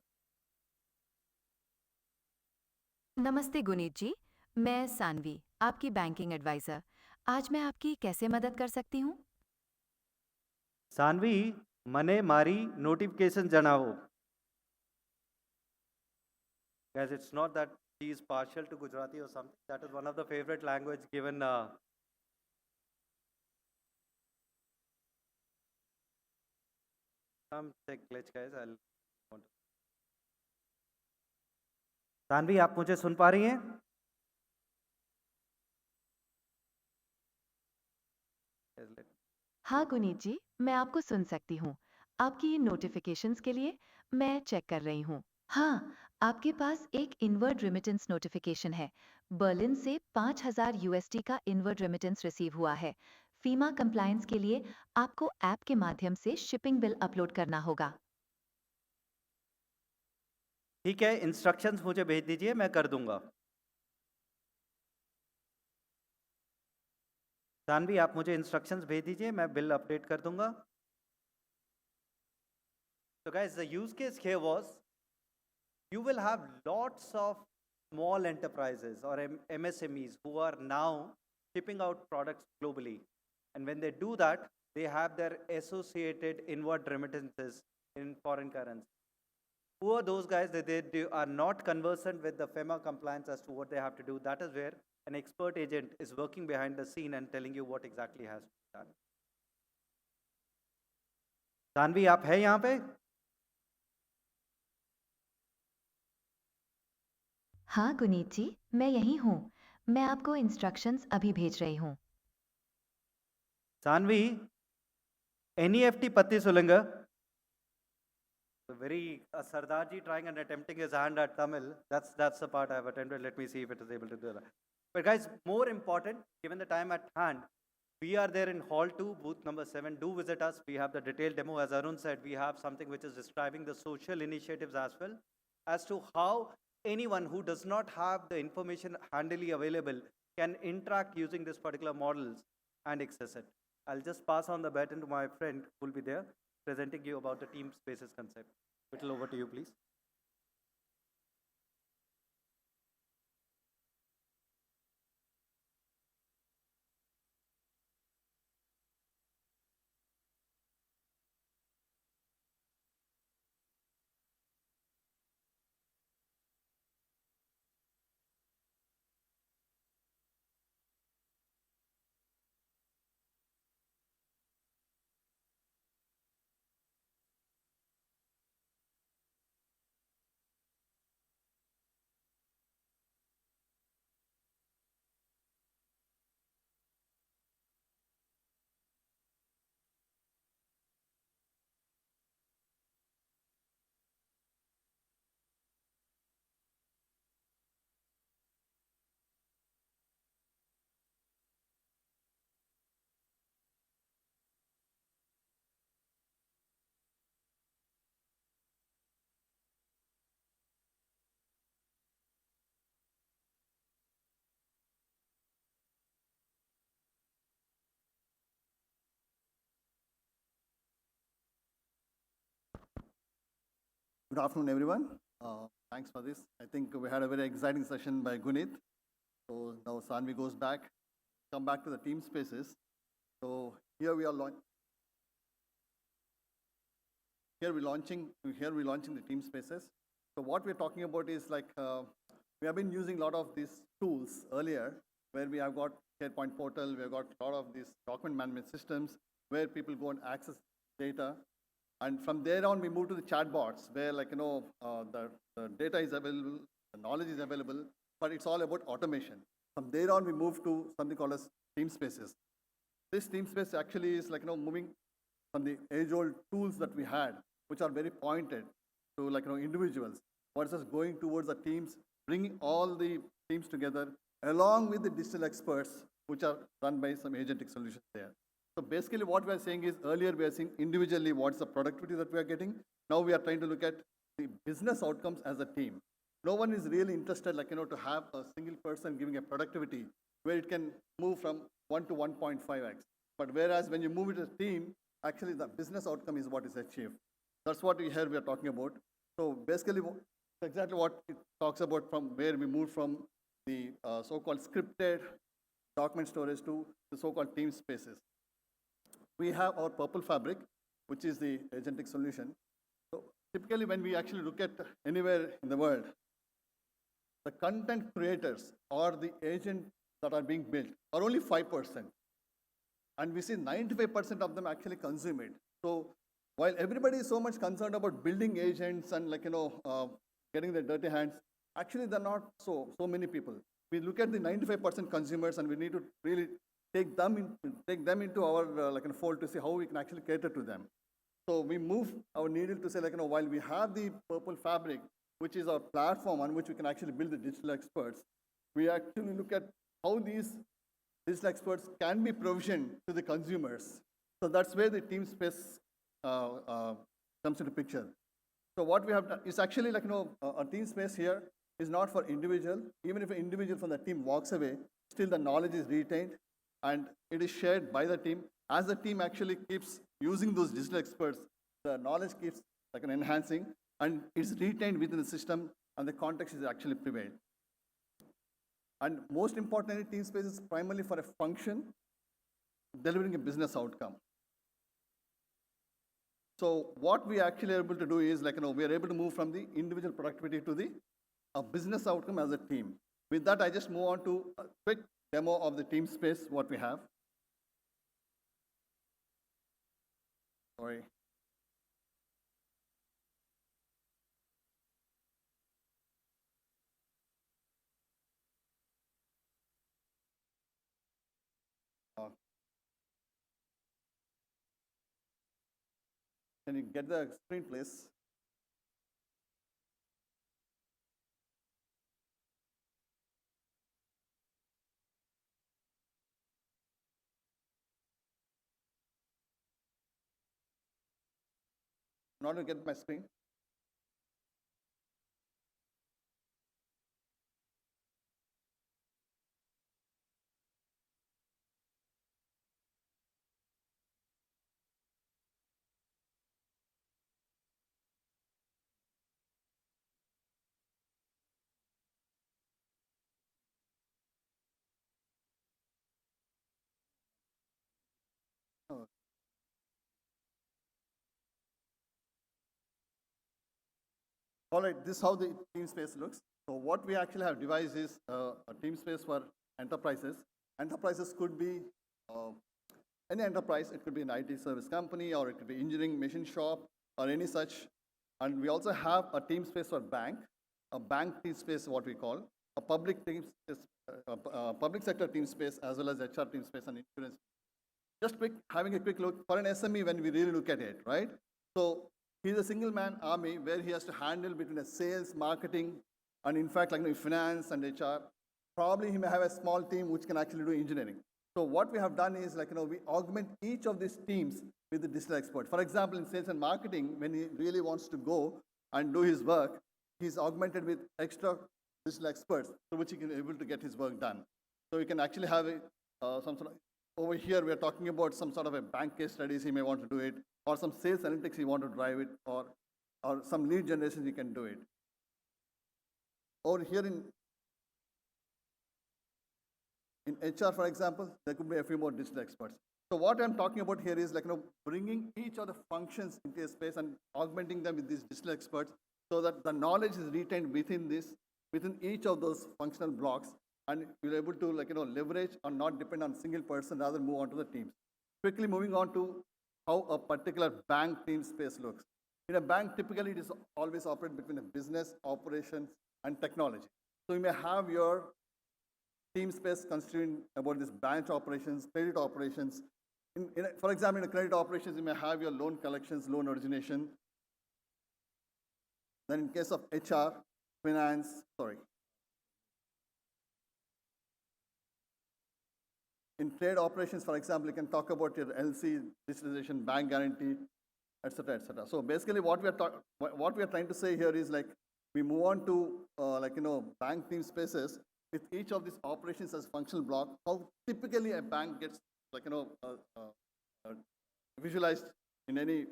नमस्ते गुनीत जी, मैं सानवी, आपकी banking adviser. आज मैं आपकी कैसे मदद कर सकती हूँ? સાનવી, મને મારી નોટિફિકેશન જણાવો. Guys, it's not that she is partial to Gujarati or something. That is one of the favorite language given. Some tech glitch, guys. I'll. Saanvi, आप मुझे सुन पा रही हैं? हाँ गुनीत जी, मैं आपको सुन सकती हूँ। आपकी नोटिफिकेशंस के लिए मैं चेक कर रही हूँ। हाँ, आपके पास एक इनवर्ड रेमिटेंस नोटिफिकेशन है। बर्लिन से 5000 यूएसडी का इनवर्ड रेमिटेंस रिसीव हुआ है। फीमा कंप्लायंस के लिए आपको ऐप के माध्यम से शिपिंग बिल अपलोड करना होगा। ठीक है, इंस्ट्रक्शंस मुझे भेज दीजिए, मैं कर दूंगा. सानवी, आप मुझे इंस्ट्रक्शंस भेज दीजिए, मैं बिल अपडेट कर दूंगा. So guys, the use case here was you will have lots of small enterprises or MSMEs who are now shipping out products globally. And when they do that, they have their associated inward remittances in foreign currency. Who are those guys that they are not conversant with the FEMA compliance as to what they have to do? That is where an expert agent is working behind the scene and telling you what exactly has to be done. Saanvi, आप है यहाँ पे? हाँ गुनीत जी, मैं यहीं हूँ। मैं आपको इंस्ट्रक्शंस अभी भेज रही हूँ। सानवी, NEFT पत्ती Sulenga. So very Sardarji trying and attempting his hand at Tamil. That's the part I've attempted. Let me see if it is able to do that. But guys, more important, given the time at hand, we are there in Hall 2, booth number 7. Do visit us. We have the detailed demo. As Arun said, we have something which is describing the social initiatives as well as to how anyone who does not have the information handily available can interact using this particular models and access it. I'll just pass on the baton to my friend who will be there presenting you about the team spaces concept. Little over to you, please. Good afternoon, everyone. Thanks for this. I think we had a very exciting session by Gunit. So now Sanvi goes back, come back to the team spaces. So here we are here we're launching the team spaces. So what we're talking about is like we have been using a lot of these tools earlier, where we have got SharePoint portal, we have got a lot of these document management systems where people go and access data. And from there on, we move to the chatbots, where the data is available, the knowledge is available, but it's all about automation. From there on, we move to something called as team spaces. This team space actually is moving from the age-old tools that we had, which are very pointed to individuals, versus going towards the teams, bringing all the teams together, along with the digital experts, which are run by some agentic solutions there. So basically what we are saying is, earlier we are seeing individually what's the productivity that we are getting. Now we are trying to look at the business outcomes as a team. No one is really interested to have a single person giving a productivity where it can move from 1 to 1.5x. But whereas when you move it as a team, actually the business outcome is what is achieved. That's what we are talking about. So basically exactly what it talks about, from where we moved from the so-called scripted document storage to the so-called team spaces. We have our purple fabric, which is the agentic solution. So typically when we actually look at anywhere in the world, the content creators or the agents that are being built are only 5%. And we see 95% of them actually consume it. So while everybody is so much concerned about building agents and getting their dirty hands, actually they're not so many people. We look at the 95% consumers, and we need to really take them into our fold to see how we can actually cater to them. So we move our needle to say while we have the purple fabric, which is our platform on which we can actually build the digital experts, we actually look at how these digital experts can be provisioned to the consumers. So that's where the team space comes into picture. So what we have done is actually a team space here is not for individual. Even if an individual from the team walks away, still the knowledge is retained and it is shared by the team. As the team actually keeps using those digital experts, the knowledge keeps enhancing, and it's retained within the system, and the context is actually prevailed. And most importantly, team space is primarily for a function, delivering a business outcome. So what we actually are able to do is we are able to move from the individual productivity to the business outcome as a team. With that, I just move on to a quick demo of the team space, what we have. Sorry. Can you get the screen, please? Not to get my screen. Oh. All right, this is how the team space looks. So what we actually have devised is a team space for enterprises. Enterprises could be any enterprise. It could be an IT service company, or it could be engineering machine shop, or any such. And we also have a team space for bank, a bank team space, what we call a public team space, public sector team space, as well as HR team space and insurance. Just having a quick look for an SME when we really look at it, right? So he's a single man army where he has to handle between a sales, marketing, and in fact finance and HR. Probably he may have a small team which can actually do engineering. So what we have done is we augment each of these teams with the digital expert. For example, in sales and marketing, when he really wants to go and do his work, he's augmented with extra digital experts through which he can be able to get his work done. So you can actually have some sort of, over here we are talking about some sort of a bank case studies he may want to do it, or some sales analytics he want to drive it, or some lead generation he can do it. Over here in In HR, for example, there could be a few more digital experts. So what I'm talking about here is bringing each of the functions into a space and augmenting them with these digital experts so that the knowledge is retained within each of those functional blocks, and you're able to leverage or not depend on a single person, rather move on to the teams. Quickly moving on to how a particular bank team space looks. In a bank, typically it is always operate between a business, operations, and technology. So you may have your team space considering about this branch operations, credit operations. For example, in a credit operations, you may have your loan collections, loan origination. Then in case of HR, finance, in trade operations, for example, you can talk about your LC, digitalization, bank guarantee, etc., etc. So basically, what we are trying to say here is we move on to bank team spaces with each of these operations as functional block. How typically a bank gets visualized in any.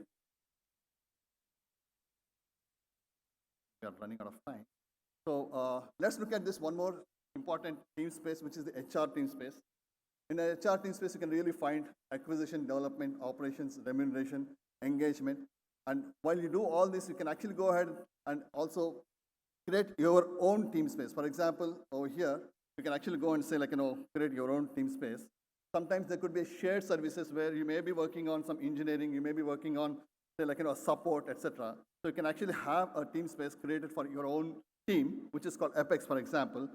We are running out of time. So let's look at this one more important team space, which is the HR team space. In the HR team space, you can really find acquisition, development, operations, remuneration, engagement. And while you do all this, you can actually go ahead and also create your own team space. For example, over here, you can actually go and say create your own team space. Sometimes there could be shared services where you may be working on some engineering, you may be working on say support, etc. So you can actually have a team space created for your own team, which is called Apex, for example.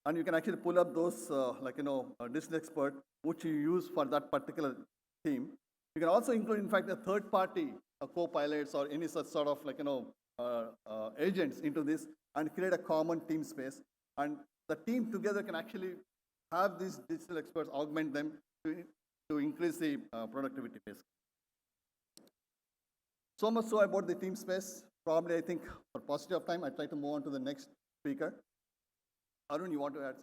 And you can actually pull up those digital expert, which you use for that particular team. You can also include, in fact, a third party, co-pilots or any such sort of agents into this and create a common team space. And the team together can actually have these digital experts augment them to increase the productivity base. So much so about the team space. Probably, I think, for paucity of time, I try to move on to the next speaker. Arun, you want to add?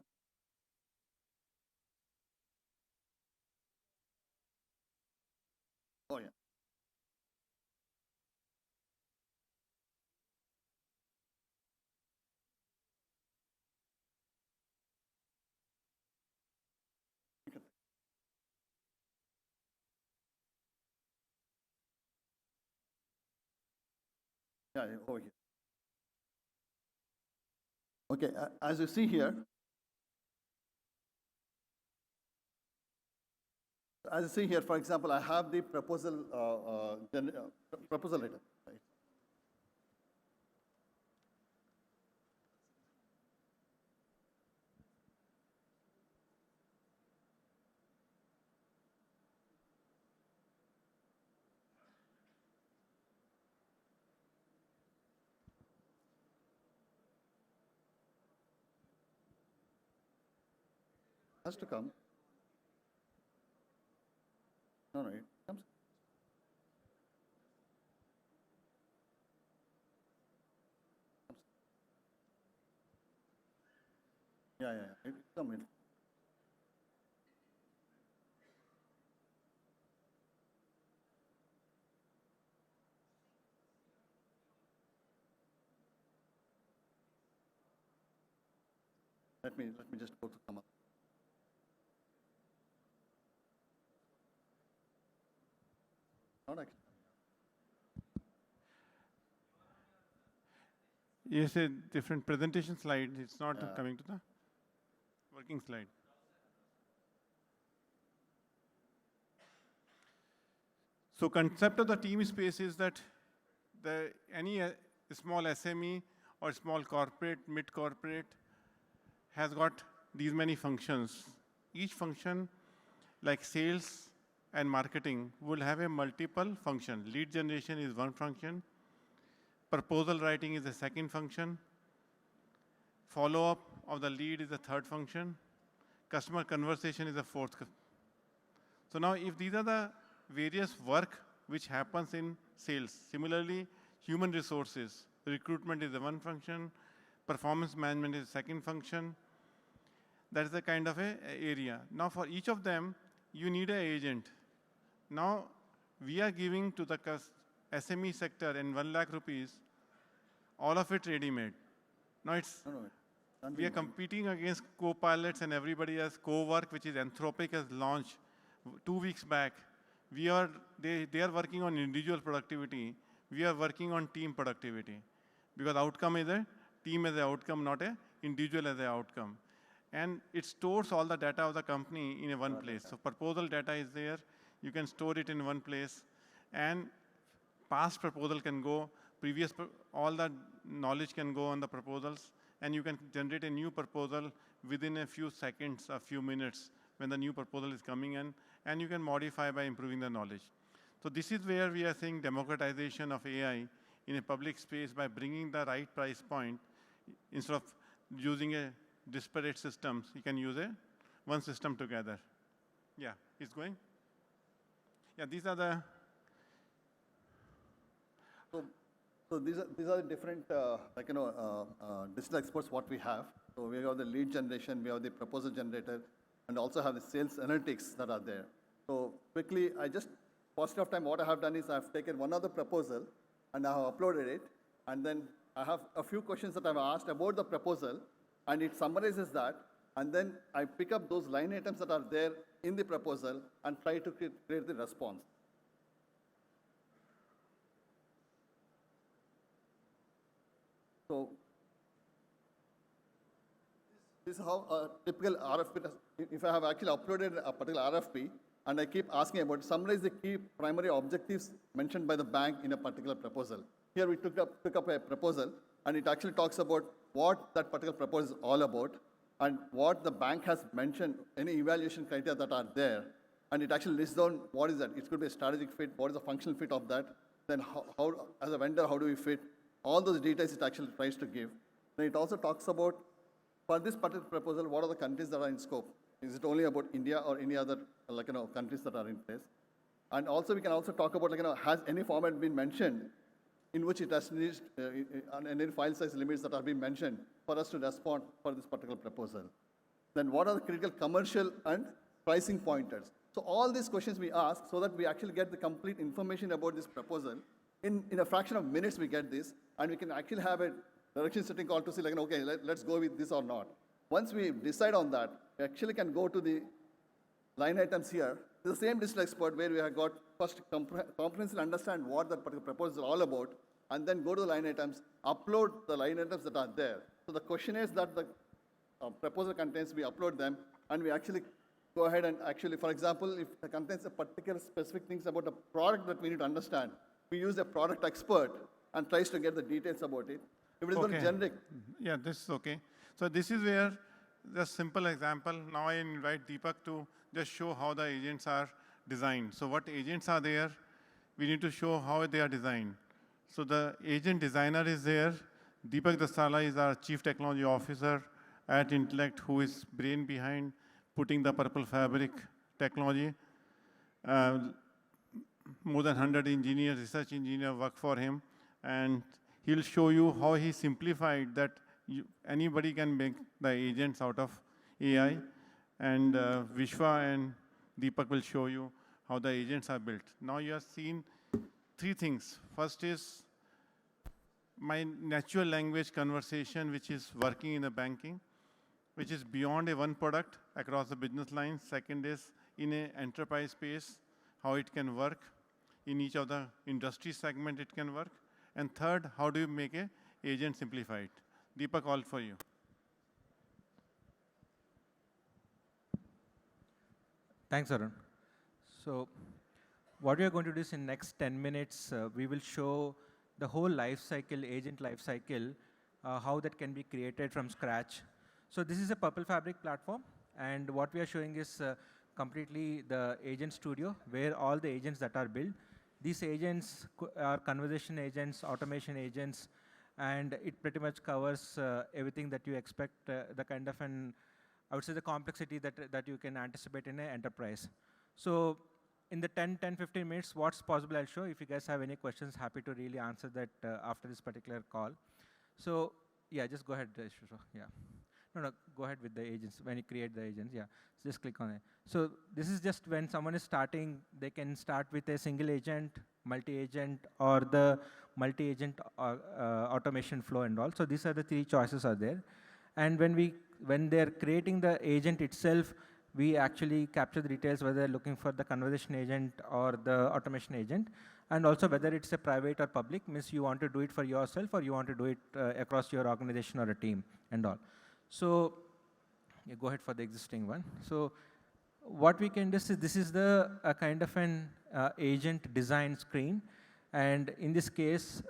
Oh, yeah. Yeah, over here. Okay, as you see here, for example, I have the proposal letter. Right? Has to come. No, it comes. Yeah, it comes in. Let me just go to come up. Not actually. Yes, a different presentation slide. It's not coming to the working slide. So concept of the team space is that any small SME or small corporate, mid-corporate has got these many functions. Each function, like sales and marketing, will have a multiple function. Lead generation is one function. Proposal writing is the second function. Follow-up of the lead is the third function. Customer conversation is the fourth. So now if these are the various work which happens in sales, similarly, human resources, recruitment is the one function, performance management is the second function. That is the kind of a area. Now for each of them, you need an agent. Now we are giving to the SME sector in 1 lakh rupees, all of it ready-made. Now it's We are competing against co-pilots and everybody else. Co-work, which is Anthropic, has launched 2 weeks back. They are working on individual productivity. We are working on team productivity. Because outcome is a team as an outcome, not a individual as an outcome. And it stores all the data of the company in one place. So proposal data is there. You can store it in one place. And past proposal can go, all the knowledge can go on the proposals, and you can generate a new proposal within a few seconds, a few minutes, when the new proposal is coming in, and you can modify by improving the knowledge. So this is where we are seeing democratization of AI in a public space by bringing the right price point. Instead of using a disparate systems, you can use one system together. Yeah, it's going? Yeah, these are the... So these are the different, digital experts what we have. So we have the lead generation, we have the proposal generator, and also have the sales analytics that are there. So quickly, first of time, what I have done is I've taken one of the proposal, and I have uploaded it, and then I have a few questions that I've asked about the proposal, and it summarizes that, and then I pick up those line items that are there in the proposal and try to create the response. So this is how a typical RFP, if I have actually uploaded a particular RFP, and I keep asking about, summarize the key primary objectives mentioned by the bank in a particular proposal. Here we took up a proposal, and it actually talks about what that particular proposal is all about, and what the bank has mentioned, any evaluation criteria that are there, and it actually lists down what is that. It could be a strategic fit, what is the functional fit of that, then how as a vendor, how do we fit, all those details it actually tries to give. Then it also talks about, for this particular proposal, what are the countries that are in scope? Is it only about India or any other countries that are in place? And also we can also talk about has any format been mentioned in which it has reached any file size limits that are being mentioned for us to respond for this particular proposal. Then what are the critical commercial and pricing pointers? So all these questions we ask so that we actually get the complete information about this proposal. In a fraction of minutes we get this, and we can actually have a direction setting call to see okay, let's go with this or not. Once we decide on that, we actually can go to the line items here. The same digital expert where we have got first comprehensively understand what that particular proposal is all about, and then go to the line items, upload the line items that are there. So the questionnaires that the proposal contains, we upload them, and we actually go ahead and actually, for example, if it contains a particular specific things about a product that we need to understand, we use a product expert and tries to get the details about it. If it is very generic. Yeah, this is okay. So this is where the simple example. Now I invite Deepak to just show how the agents are designed. So what agents are there, we need to show how they are designed. So the agent designer is there. Deepak Dasala is our Chief Technology Officer at Intellect, who is brain behind putting the Purple Fabric technology. More than 100 engineers, research engineers work for him, and he'll show you how he simplified that anybody can make the agents out of AI, and Vishwa and Deepak will show you how the agents are built. Now you have seen three things. First is my natural language conversation, which is working in the banking, which is beyond a one product across the business lines. Second is in an enterprise space, how it can work. In each of the industry segment it can work. And third, how do you make an agent simplified? Deepak, all for you. Thanks, Arun. So what we are going to do is in next 10 minutes, we will show the whole life cycle, agent life cycle, how that can be created from scratch. So this is a Purple Fabric platform, and what we are showing is completely the agent studio, where all the agents that are built. These agents are conversation agents, automation agents, and it pretty much covers everything that you expect, the kind of I would say the complexity that you can anticipate in an enterprise. So in the 10-15 minutes, what's possible I'll show. If you guys have any questions, happy to really answer that after this particular call. So yeah, just go ahead, Shusha. Yeah. No, go ahead with the agents. When you create the agents, yeah, so just click on it. So this is just when someone is starting, they can start with a single agent, multi-agent, or the multi-agent automation flow and all. So these are the three choices are there. And when they're creating the agent itself, we actually capture the details, whether they're looking for the conversation agent or the automation agent, and also whether it's a private or public, means you want to do it for yourself or you want to do it across your organization or a team and all. So you go ahead for the existing one. So what we can do is, this is the kind of an agent design screen. And in this case,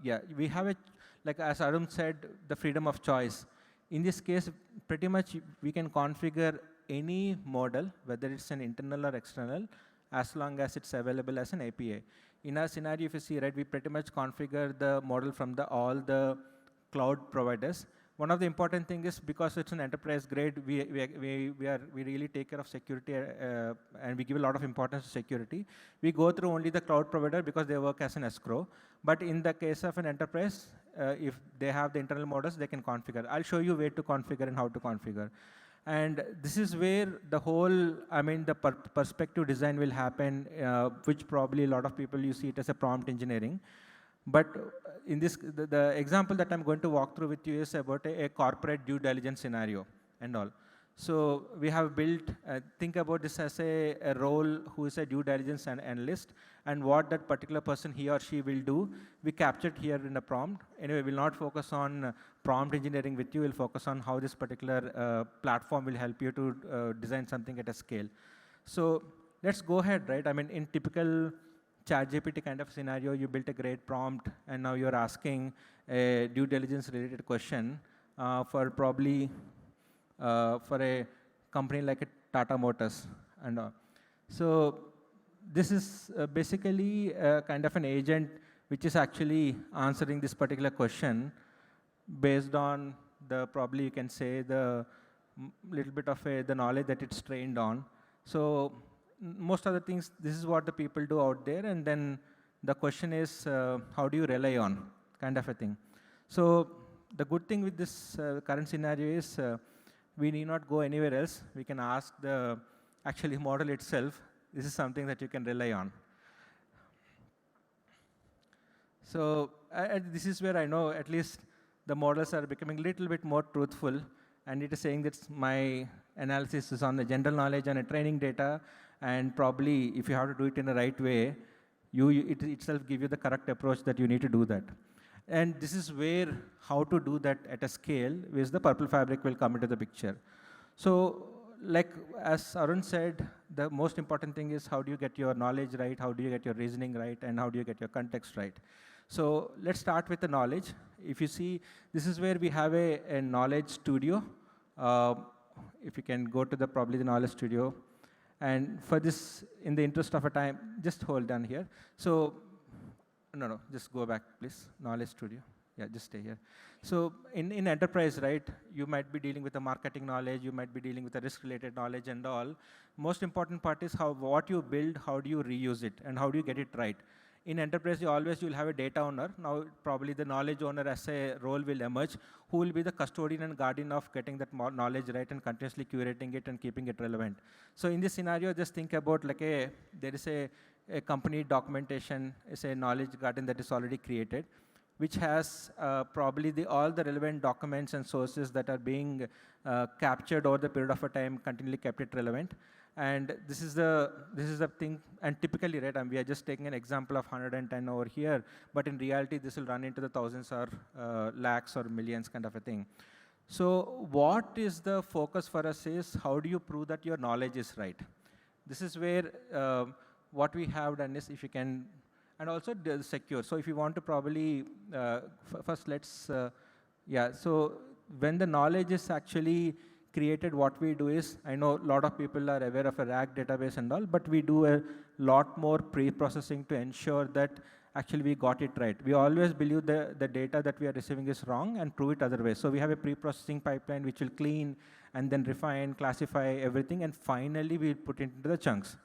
yeah, we have a, like as Arun said, the freedom of choice. In this case, pretty much we can configure any model, whether it's an internal or external, as long as it's available as an API. In our scenario, if you see, right, we pretty much configure the model from all the cloud providers. One of the important thing is, because it's an enterprise grade, we really take care of security, and we give a lot of importance to security. We go through only the cloud provider because they work as an escrow. But in the case of an enterprise, if they have the internal models, they can configure. I'll show you where to configure and how to configure. And this is where the whole, I mean, the perspective design will happen, which probably a lot of people, you see it as a prompt engineering. But in this, the example that I'm going to walk through with you is about a corporate due diligence scenario and all. So we have built, think about this as a role who is a due diligence analyst, and what that particular person, he or she, will do, we captured here in the prompt. Anyway, we'll not focus on prompt engineering with you, we'll focus on how this particular platform will help you to design something at a scale. So let's go ahead, right? I mean, in typical ChatGPT kind of scenario, you built a great prompt, and now you're asking a due diligence related question for probably for a company like a Tata Motors and all. So this is basically kind of an agent which is actually answering this particular question based on the, probably you can say, the little bit of the knowledge that it's trained on. So most of the things, this is what the people do out there, and then the question is, how do you rely on, kind of a thing. So the good thing with this current scenario is, we need not go anywhere else. We can ask the actually model itself. This is something that you can rely on. So this is where I know at least the models are becoming a little bit more truthful, and it is saying that my analysis is on the general knowledge and a training data, and probably if you have to do it in the right way, it itself give you the correct approach that you need to do that. And this is where how to do that at a scale, which the Purple Fabric will come into the picture. So like as Arun said, the most important thing is how do you get your knowledge right, how do you get your reasoning right, and how do you get your context right. So let's start with the knowledge. If you see, this is where we have a knowledge studio. If you can go to probably the knowledge studio. And for this, in the interest of a time, just hold down here. So, no, just go back, please. Knowledge studio. Yeah, just stay here. So in enterprise, right, you might be dealing with the marketing knowledge, you might be dealing with the risk-related knowledge and all. Most important part is what you build, how do you reuse it, and how do you get it right. In enterprise, you'll have a data owner. Now, probably the knowledge owner as a role will emerge, who will be the custodian and guardian of getting that knowledge right and continuously curating it and keeping it relevant. So in this scenario, just think about like there is a company documentation, is a knowledge guardian that is already created, which has probably all the relevant documents and sources that are being captured over the period of a time, continually kept it relevant. And this is the thing, and typically, right, we are just taking an example of 110 over here, but in reality, this will run into the thousands or lakhs or millions kind of a thing. So what is the focus for us is, how do you prove that your knowledge is right? This is where what we have done is, if you can, and also secure. So if you want to probably, first let's, yeah, so when the knowledge is actually created, what we do is, I know a lot of people are aware of a RAG database and all, but we do a lot more pre-processing to ensure that actually we got it right. We always believe the data that we are receiving is wrong and prove it otherwise. So we have a pre-processing pipeline which will clean and then refine, classify everything, and finally we'll put it into the chunks.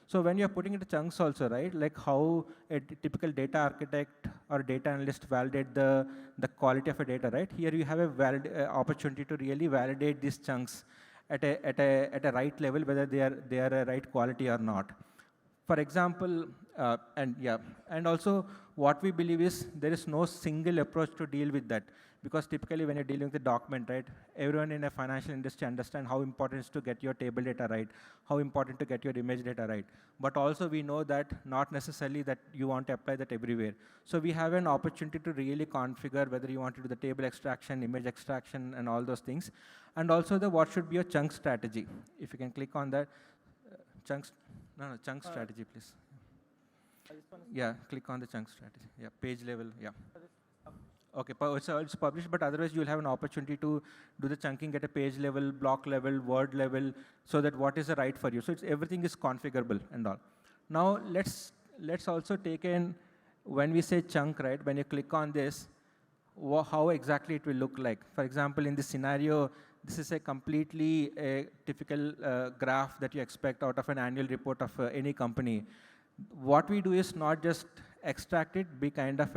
So when you're putting into chunks also, right, like how a typical data architect or data analyst validate the quality of a data, right? Here you have a valid opportunity to really validate these chunks at a right level, whether they are a right quality or not. For example, And also what we believe is there is no single approach to deal with that, because typically when you're dealing with a document, right, everyone in a financial industry understand how important it is to get your table data right, how important to get your image data right. But also we know that not necessarily that you want to apply that everywhere. So we have an opportunity to really configure whether you want to do the table extraction, image extraction, and all those things. And also the what should be your chunk strategy. If you can click on that, chunks, chunk strategy, please. Yeah, click on the chunk strategy. Yeah, page level, yeah. Okay, it's published, but otherwise you'll have an opportunity to do the chunking at a page level, block level, word level, so that what is the right for you. So everything is configurable and all. Now let's also take in, when we say chunk, right, when you click on this, how exactly it will look like. For example, in this scenario, this is a completely typical graph that you expect out of an annual report of any company. What we do is not just extract it, we kind of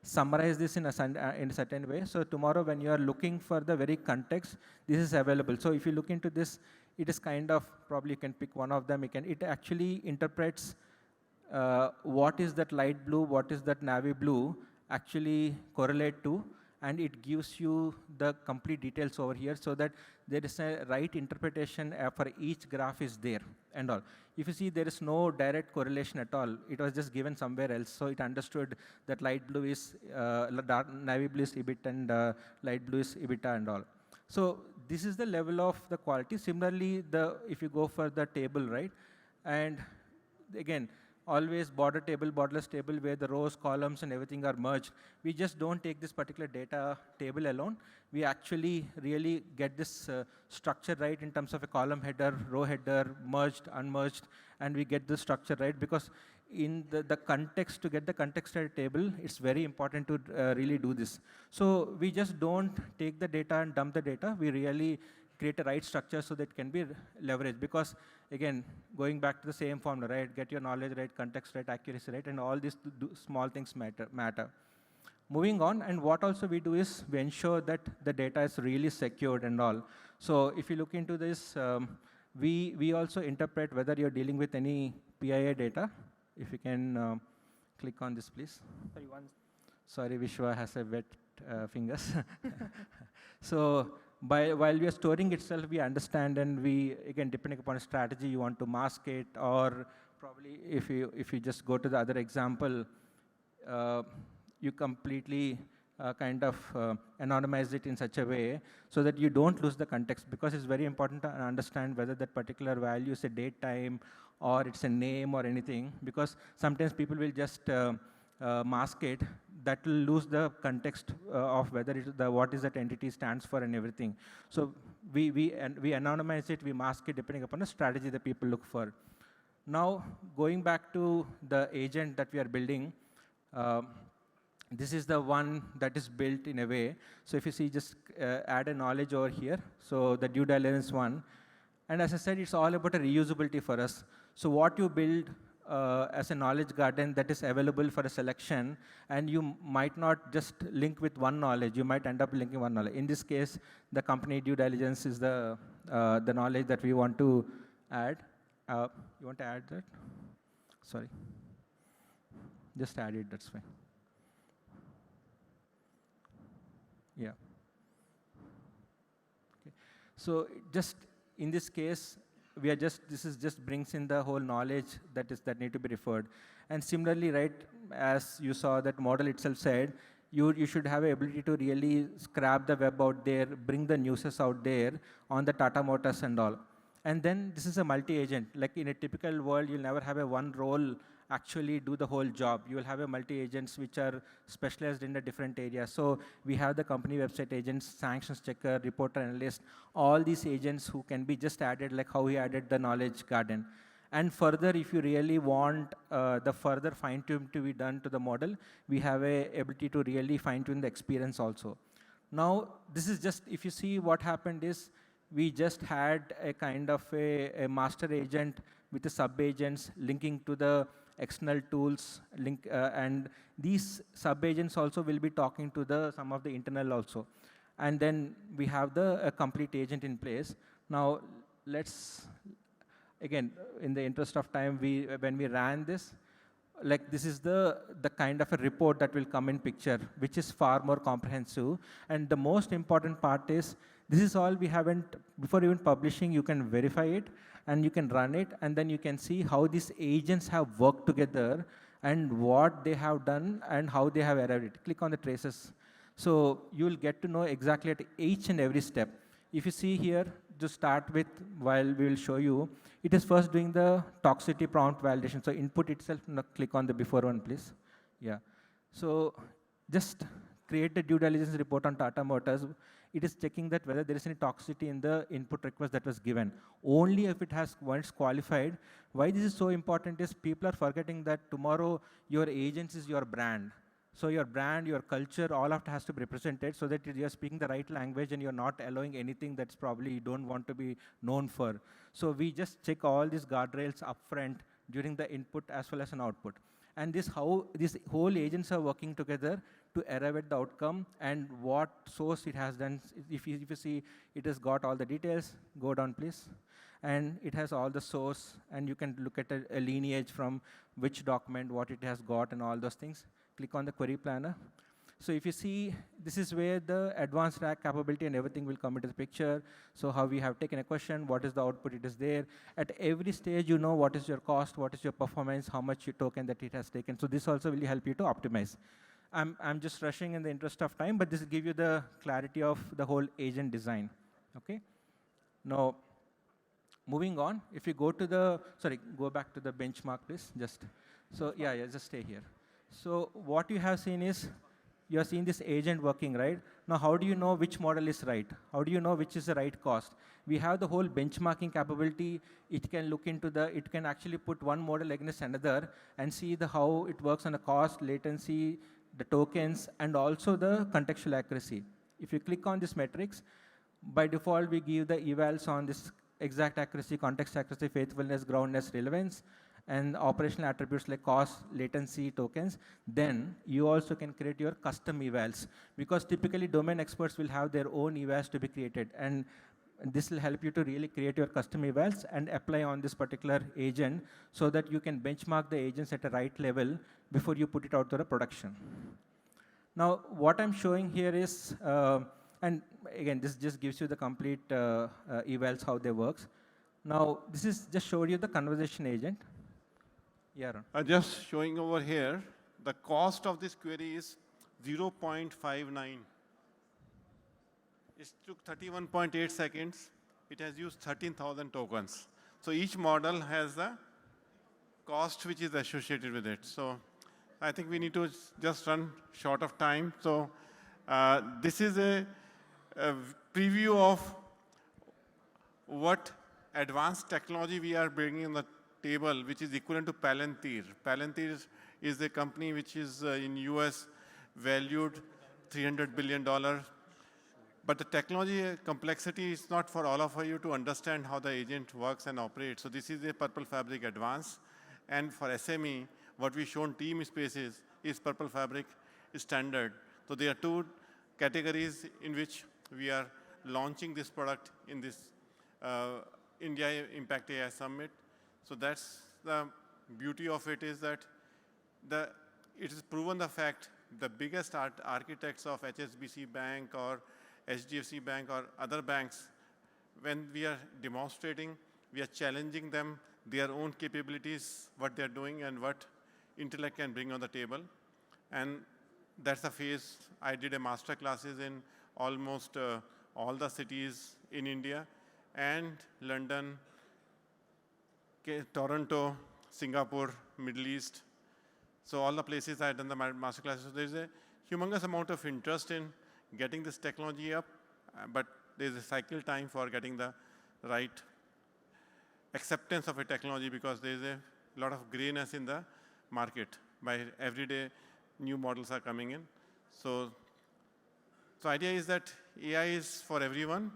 summarize this in a certain way. So tomorrow when you are looking for the very context, this is available. So if you look into this, it is kind of, probably you can pick one of them. It actually interprets what is that light blue, what is that navy blue actually correlate to, and it gives you the complete details over here, so that there is a right interpretation for each graph is there and all. If you see, there is no direct correlation at all. It was just given somewhere else, so it understood that light blue is navy blue is EBIT and light blue is EBITDA and all. So this is the level of the quality. Similarly, if you go for the table, right, and again, always border table, borderless table, where the rows, columns, and everything are merged. We just don't take this particular data table alone. We actually really get this structure right in terms of a column header, row header, merged, unmerged, and we get the structure right, because in the context, to get the context at a table, it's very important to really do this. So we just don't take the data and dump the data. We really create a right structure so that it can be leveraged, because again, going back to the same formula, right, get your knowledge right, context right, accuracy right, and all these small things matter. Moving on, and what also we do is we ensure that the data is really secured and all. So if you look into this, we also interpret whether you're dealing with any PII data. If you can click on this, please. Sorry, Vishwa has a wet fingers. So while we are storing itself, we understand, and we, again, depending upon a strategy, you want to mask it, or probably if you just go to the other example, you completely anonymize it in such a way so that you don't lose the context, because it's very important to understand whether that particular value is a date time or it's a name or anything, because sometimes people will just mask it. That will lose the context of whether it is what is that entity stands for and everything. So we anonymize it, we mask it depending upon the strategy that people look for. Now, going back to the agent that we are building, this is the one that is built in a way. So if you see, just add a knowledge over here. So the due diligence one. And as I said, it's all about a reusability for us. So what you build as a knowledge garden, that is available for a selection, and you might not just link with one knowledge, you might end up linking one knowledge. In this case, the company due diligence is the knowledge that we want to add. You want to add that? Sorry. Just add it, that's fine. Yeah. Okay. So just in this case, this is just brings in the whole knowledge that need to be referred. And similarly, right, as you saw that model itself said, you should have the ability to really scrap the web out there, bring the newses out there on the Tata Motors and all. And then this is a multi-agent. Like in a typical world, you'll never have a one role actually do the whole job. You will have a multi-agents which are specialized in a different area. So we have the company website agents, sanctions checker, reporter, analyst, all these agents who can be just added, like how we added the knowledge garden. And further, if you really want the further fine-tune to be done to the model, we have a ability to really fine-tune the experience also. Now, this is just, if you see what happened is, we just had a kind of a master agent with the sub-agents linking to the external tools, and these sub-agents also will be talking to some of the internal also. And then we have the complete agent in place. Now, let's, again, in the interest of time, when we ran this, like this is the kind of a report that will come in picture, which is far more comprehensive. And the most important part is, this is all we haven't, before even publishing, you can verify it and you can run it, and then you can see how these agents have worked together and what they have done and how they have arrived it. Click on the traces. So you will get to know exactly at each and every step. If you see here, to start with, while we will show you, it is first doing the toxicity prompt validation. So input itself, click on the before one, please. Yeah. So just create the due diligence report on Tata Motors. It is checking that whether there is any toxicity in the input request that was given. Only if it has once qualified. Why this is so important is people are forgetting that tomorrow your agents is your brand. So your brand, your culture, all of it has to be represented so that you're speaking the right language and you're not allowing anything that's probably you don't want to be known for. So we just check all these guardrails upfront during the input as well as an output. And this how these whole agents are working together to arrive at the outcome and what source it has done. If you see, it has got all the details. Go down, please. And it has all the source, and you can look at a lineage from which document, what it has got, and all those things. Click on the query planner. So if you see, this is where the advanced rack capability and everything will come into the picture. So how we have taken a question, what is the output, it is there. At every stage, you know what is your cost, what is your performance, how much your token that it has taken. So this also will help you to optimize. I'm just rushing in the interest of time, but this will give you the clarity of the whole agent design. Okay. Now, moving on, if you go to the, sorry, go back to the benchmark, please. Yeah, just stay here. So what you have seen is, you are seeing this agent working, right? Now, how do you know which model is right? How do you know which is the right cost? We have the whole benchmarking capability. It can look into it can actually put one model against another and see how it works on the cost, latency, the tokens, and also the contextual accuracy. If you click on this metrics, by default, we give the evals on this exact accuracy, context accuracy, faithfulness, groundness, relevance, and operational attributes like cost, latency, tokens. Then you also can create your custom evals, because typically domain experts will have their own evals to be created. And this will help you to really create your custom evals and apply on this particular agent so that you can benchmark the agents at the right level before you put it out to the production. Now, what I'm showing here is, and again, this just gives you the complete evals, how they works. Now, this is just showed you the conversation agent. Yeah, Arun. Just showing over here, the cost of this query is 0.59. It took 31.8 seconds. It has used 13,000 tokens. So each model has the cost which is associated with it. So I think we need to just run short of time. So this is a preview of what advanced technology we are bringing on the table, which is equivalent to Palantir. Palantir is a company which is in US valued $300 billion. But the technology complexity is not for all of you to understand how the agent works and operates. So this is a Purple Fabric Advanced. And for SME, what we shown team spaces is Purple Fabric Standard. So there are two categories in which we are launching this product in this India Impact AI Summit. So that's the beauty of it, is that it is proven the fact the biggest architects of HSBC Bank or HDFC Bank or other banks, when we are demonstrating, we are challenging them, their own capabilities, what they're doing and what Intellect can bring on the table. And that's the phase. I did a master classes in almost all the cities in India and London, Toronto, Singapore, Middle East. So all the places I had done the master classes. So there's a humongous amount of interest in getting this technology up, but there's a cycle time for getting the right acceptance of a technology, because there's a lot of grayness in the market. By every day, new models are coming in. So idea is that AI is for everyone.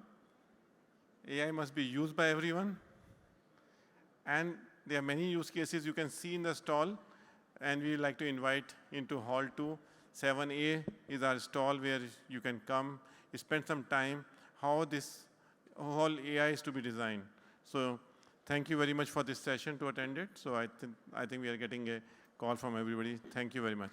AI must be used by everyone. And there are many use cases you can see in the stall, and we like to invite into Hall 2. 7A is our stall where you can come, spend some time, how this whole AI is to be designed. So thank you very much for this session to attend it. So I think we are getting a call from everybody. Thank you very much.